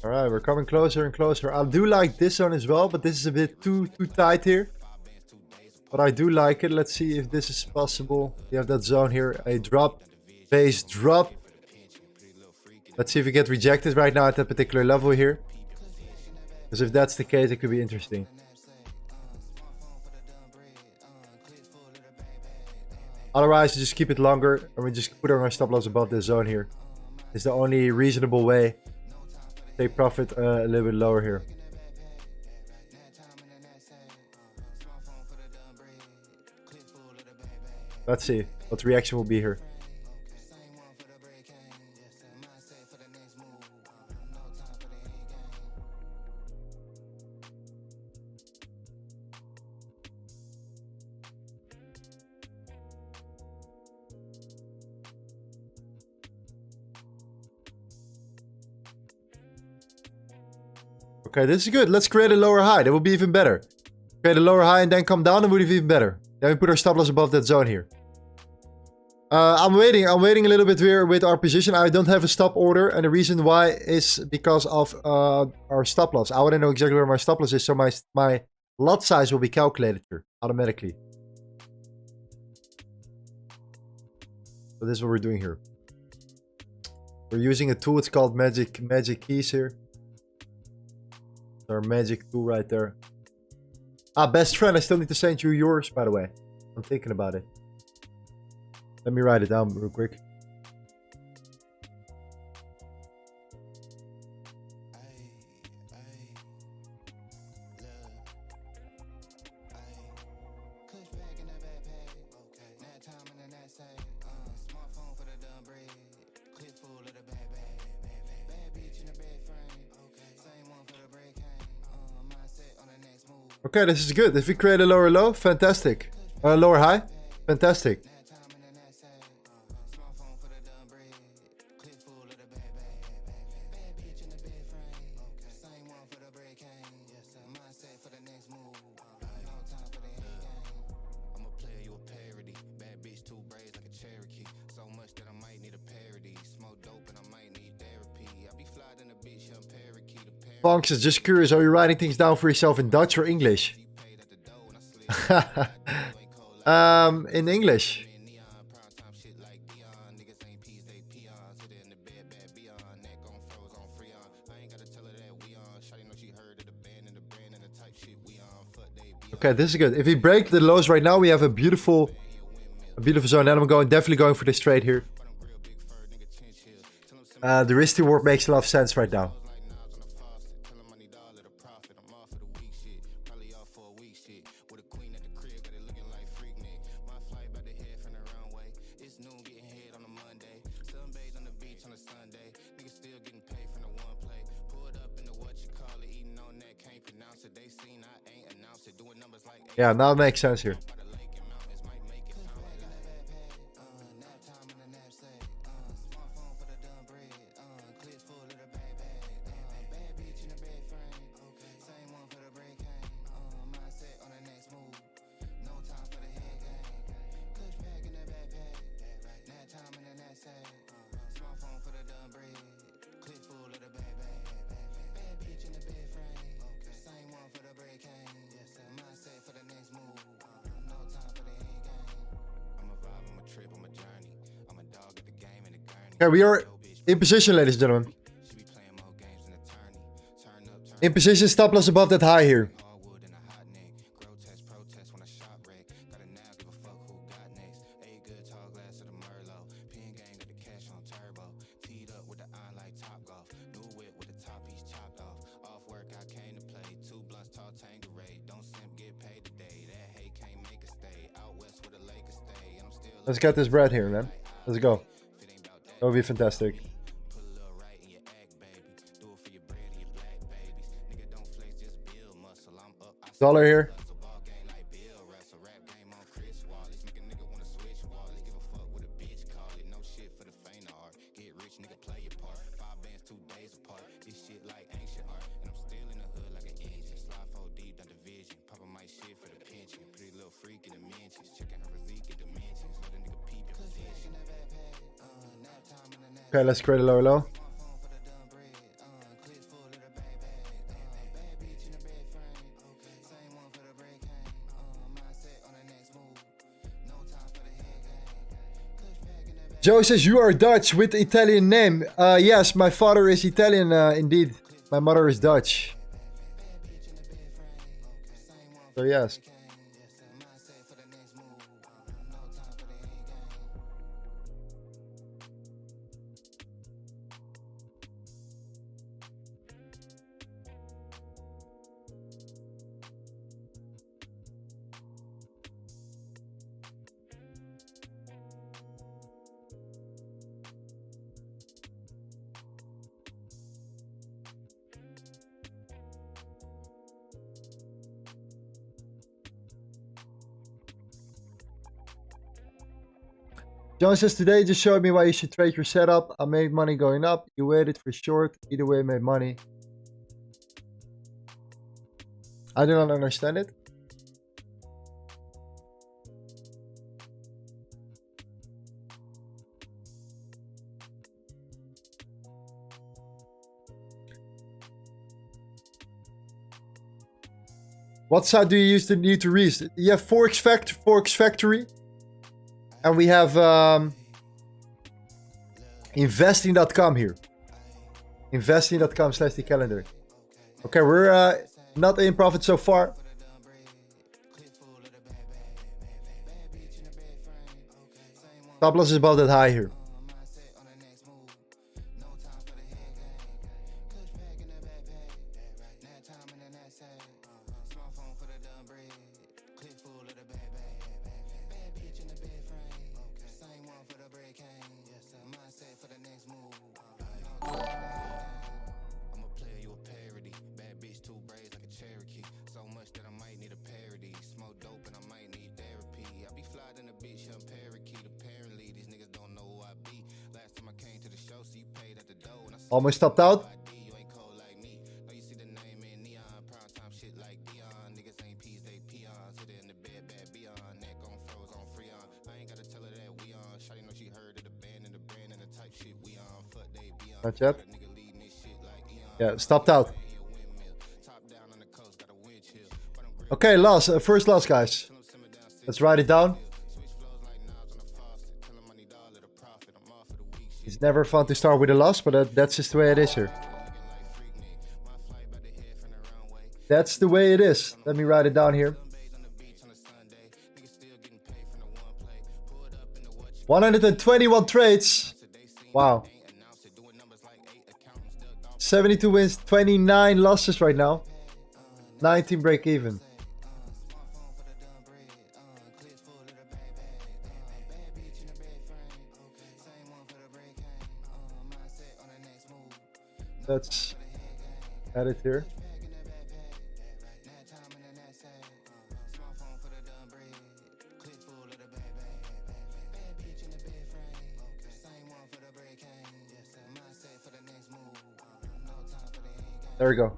Alright, we're coming closer and closer. I do like this one as well, but this is a bit too tight here. But I do like it. Let's see if this is possible. We have that zone here. A drop. Base drop. Let's see if we get rejected right now at that particular level here. Because if that's the case, it could be interesting. Otherwise, just keep it longer. And we just put our stop loss above this zone here. It's the only reasonable way. Take profit a little bit lower here. Let's see what the reaction will be here. Okay, this is good. Let's create a lower high. That will be even better. Create a lower high and then come down and would be even better. Then we put our stop loss above that zone here. I'm waiting a little bit here with our position. I don't have a stop order, and the reason why is because of our stop loss. I want to know exactly where my stop loss is, so my lot size will be calculated here automatically. So this is what we're doing here. We're using a tool. It's called Magic Keys here. Our magic tool right there. Ah, best friend, I still need to send you yours, by the way. I'm thinking about it. Let me write it down real quick. Okay, this is good. If we create a lower low, fantastic. Lower high, fantastic. Fonks is just curious, are you writing things down for yourself in Dutch or English? In English. Okay, this is good. If we break the lows right now, we have a beautiful zone. Then I'm definitely going for this trade here. The risk reward makes a lot of sense right now. Yeah, now it makes sense here. Okay, we are in position, ladies and gentlemen. In position, stop loss above that high here. Let's get this bread here, man. Let's go. That would be fantastic. Dollar here. Okay, let's create a lower low. Joe says you are Dutch with Italian name. Yes, my father is Italian indeed. My mother is Dutch. So yes. John says, today just showed me why you should trade your setup. I made money going up. You waited for short. Either way, made money. I do not understand it. What site do you use to need to read? You have Forex Factory. And we have investing.com here. Investing.com/the calendar. Okay, we're not in profit so far. Stop loss is about that high here. Almost stopped out. Not yet. Yeah, stopped out. Okay, loss. First loss, guys. Let's write it down. It's never fun to start with a loss, but that's just the way it is here. That's the way it is. Let me write it down here. 121 trades. Wow. 72 wins, 29 losses right now. 19 break even. Let's add it here. There we go.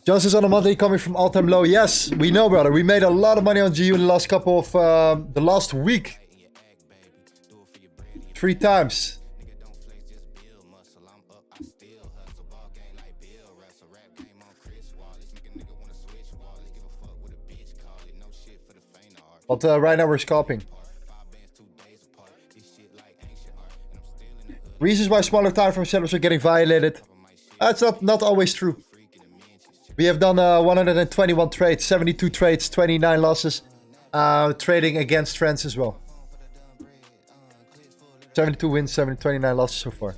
Johnson's on a monthly coming from all-time low. Yes, we know, brother. We made a lot of money on GU in the last couple of the last week. 3 times. But right now we're scalping. Reasons why smaller time frame setups are getting violated. That's not always true. We have done 121 trades, 72 trades, 29 losses. Trading against trends as well. 72 wins, 29 losses so far.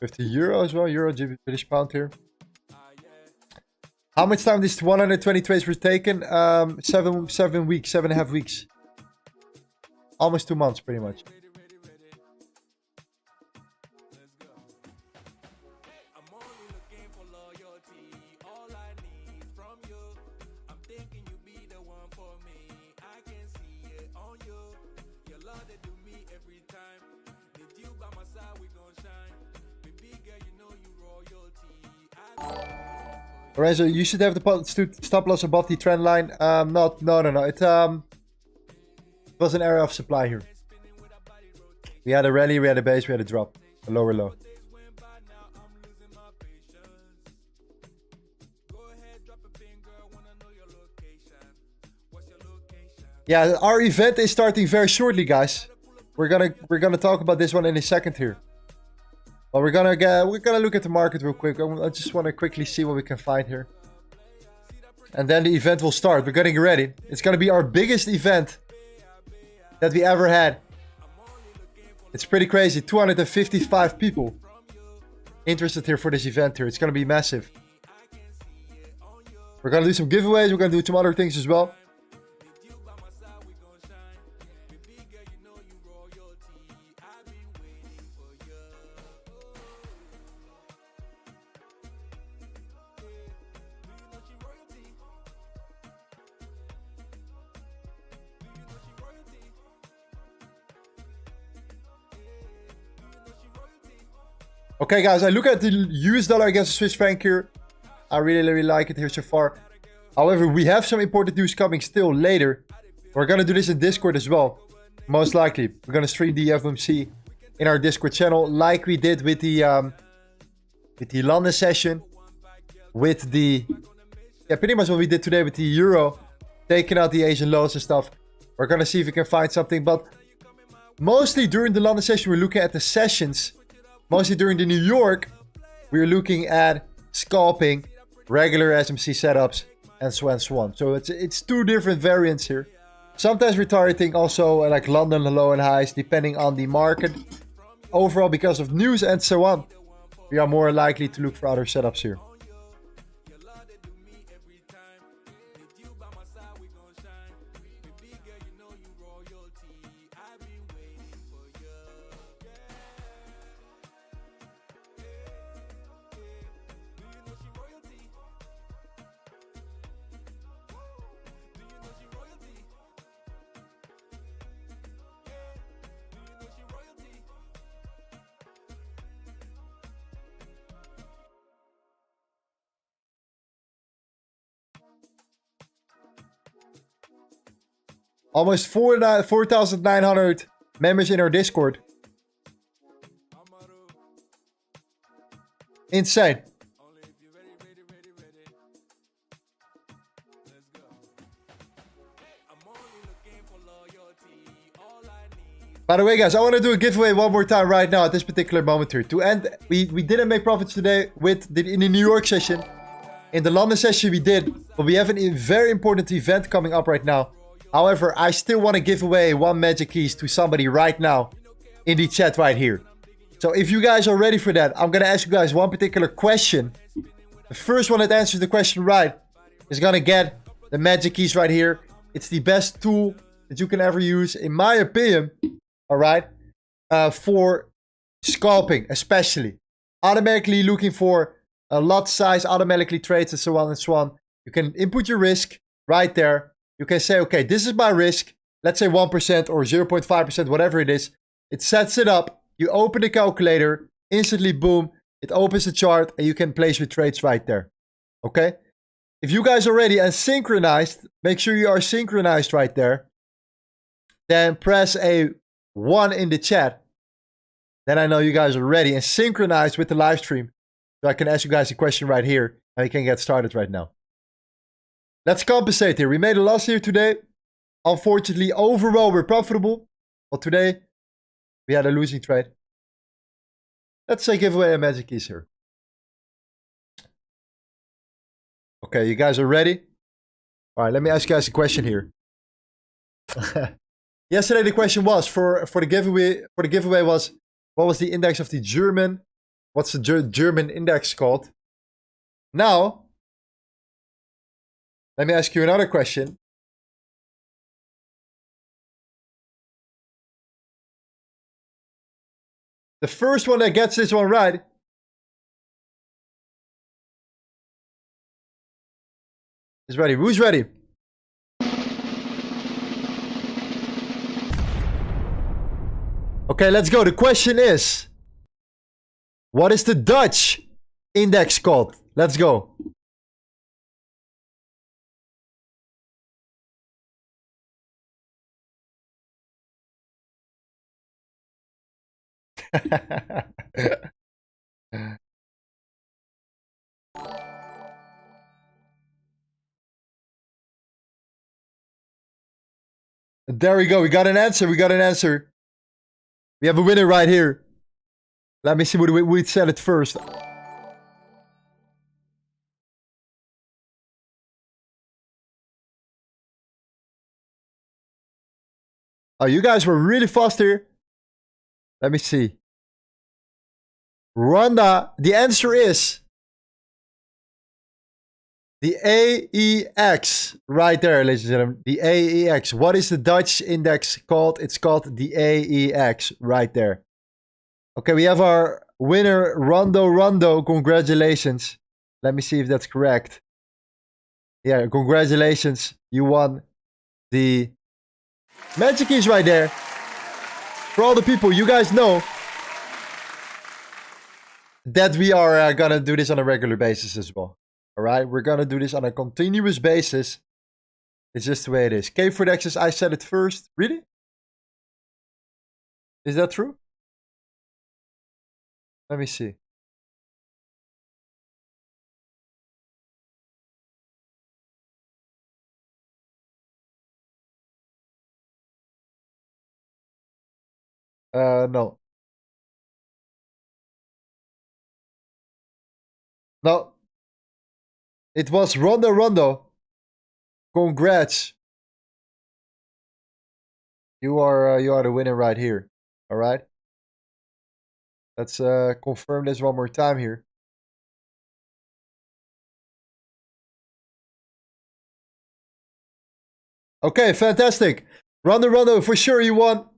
€50 as well, Euro GBP British pound here. How much time these 120 trades were taken? 7 weeks, 7.5 weeks. Almost 2 months, pretty much. Lorenzo, you should have the stop loss above the trend line. No. It was an area of supply here. We had a rally, we had a base, we had a drop. A lower low. Yeah, our event is starting very shortly, guys. We're gonna talk about this one in a second here. But we're gonna look at the market real quick. I just want to quickly see what we can find here. And then the event will start. We're getting ready. It's gonna be our biggest event that we ever had. It's pretty crazy. 255 people interested here for this event here. It's gonna be massive. We're gonna do some giveaways. We're gonna do some other things as well. Okay, guys, I look at the US dollar against the Swiss franc here. I really like it here so far. However, we have some important news coming still later. We're gonna do this in Discord as well. Most likely. We're gonna stream the FMC in our Discord channel like we did with the London session. With the... Yeah, pretty much what we did today with the Euro. Taking out the Asian lows and stuff. We're gonna see if we can find something. But mostly during the London session, we're looking at the sessions. Mostly during the New York, we're looking at scalping, regular SMC setups, and so on and so on. So it's two different variants here. Sometimes we're targeting also like London low and highs, depending on the market. Overall, because of news and so on, we are more likely to look for other setups here. Almost 4,900 members in our Discord. Insane. By the way, guys, I want to do a giveaway one more time right now at this particular moment here. To end, we didn't make profits today in the New York session. In the London session we did, but we have a very important event coming up right now. However, I still want to give away one magic keys to somebody right now in the chat right here. So if you guys are ready for that, I'm going to ask you guys one particular question. The first one that answers the question right is going to get the magic keys right here. It's the best tool that you can ever use, in my opinion. All right. For scalping, especially. Automatically looking for a lot size, automatically trades and so on and so on. You can input your risk right there. You can say, okay, this is my risk. Let's say 1% or 0.5%, whatever it is. It sets it up. You open the calculator. Instantly, boom. It opens the chart and you can place your trades right there. Okay? If you guys are ready and synchronized, make sure you are synchronized right there. Then press a 1 in the chat. Then I know you guys are ready and synchronized with the live stream. So I can ask you guys a question right here. And we can get started right now. Let's compensate here. We made a loss here today. Unfortunately, overall, we're profitable. But today, we had a losing trade. Let's say give away a magic keys here. Okay, you guys are ready? All right, let me ask you guys a question here. Yesterday, the question was for the giveaway. For the giveaway was, what was the index of the German? What's the German index called? Now, let me ask you another question. The first one that gets this one right is ready. Who's ready? Okay, let's go. The question is, what is the Dutch index called? Let's go. There we go. We got an answer. We got an answer. We have a winner right here. Let me see what we said it first. Oh, you guys were really fast here. Let me see. Rwanda, the answer is the AEX. Right there, ladies and gentlemen. The AEX. What is the Dutch index called? It's called the AEX. Right there. Okay, we have our winner, Rondo. Congratulations. Let me see if that's correct. Yeah, congratulations. You won the Magic keys right there. For all the people, you guys know that we are gonna do this on a regular basis as well. Alright, we're gonna do this on a continuous basis. It's just the way it is. K for the X's, I said it first. Really? Is that true? Let me see. No. No. It was Rondo. Congrats. You are the winner right here. All right. Let's confirm this one more time here. Okay, fantastic. Rondo, for sure you won.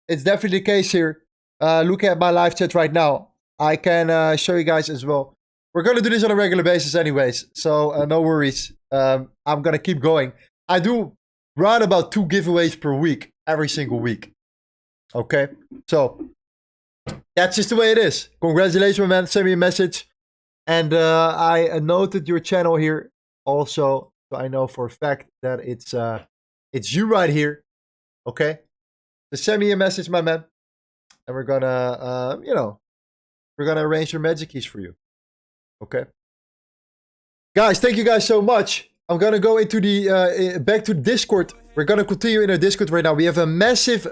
It's definitely the case here. Look at my live chat right now. I can show you guys as well. We're going to do this on a regular basis anyways. So no worries. I'm going to keep going. I do run about 2 giveaways per week. Every single week. Okay. So that's just the way it is. Congratulations, my man. Send me a message. And I noted your channel here also. So I know for a fact that it's you right here. Okay. Just send me a message, my man. And we're gonna, we're gonna arrange your magic keys for you. Okay. Guys, thank you guys so much. I'm gonna go into the, back to Discord. We're gonna continue in our Discord right now. We have a massive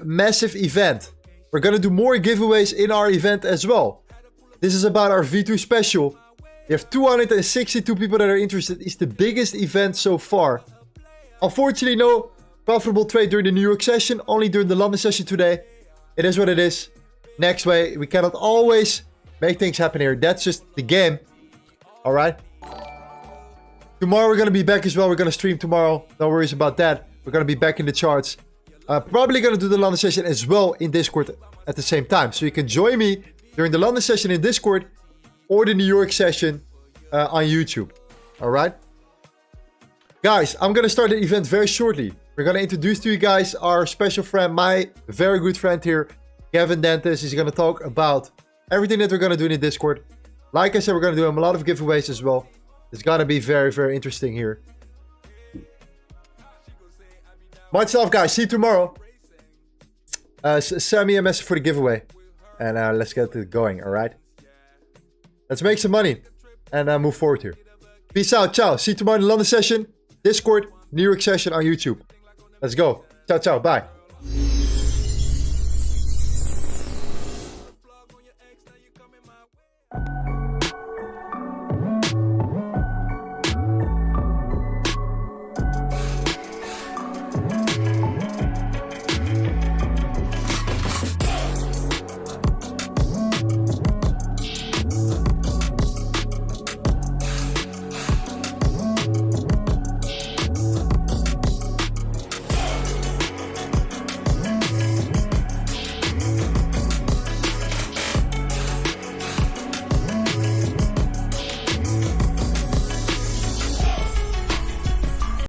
event. We're gonna do more giveaways in our event as well. This is about our V2 special. We have 262 people that are interested. It's the biggest event so far. Unfortunately, no profitable trade during the New York session. Only during the London session today. It is what it is. Next way, we cannot always make things happen here. That's just the game. Alright. Tomorrow we're going to be back as well. We're going to stream tomorrow. No worries about that. We're going to be back in the charts. Probably going to do the London session as well in Discord at the same time. So you can join me during the London session in Discord or the New York session on YouTube. Alright. Guys, I'm going to start the event very shortly. We're going to introduce to you guys our special friend, my very good friend here, Kevin Dentis. He's going to talk about everything that we're going to do in the Discord. Like I said, we're going to do him a lot of giveaways as well. It's going to be very interesting here. Much love, guys. See you tomorrow. Send me a message for the giveaway. And let's get it going, alright? Let's make some money. And move forward here. Peace out. Ciao. See you tomorrow in the London session, Discord, New York session on YouTube. Let's go. Ciao, ciao. Bye.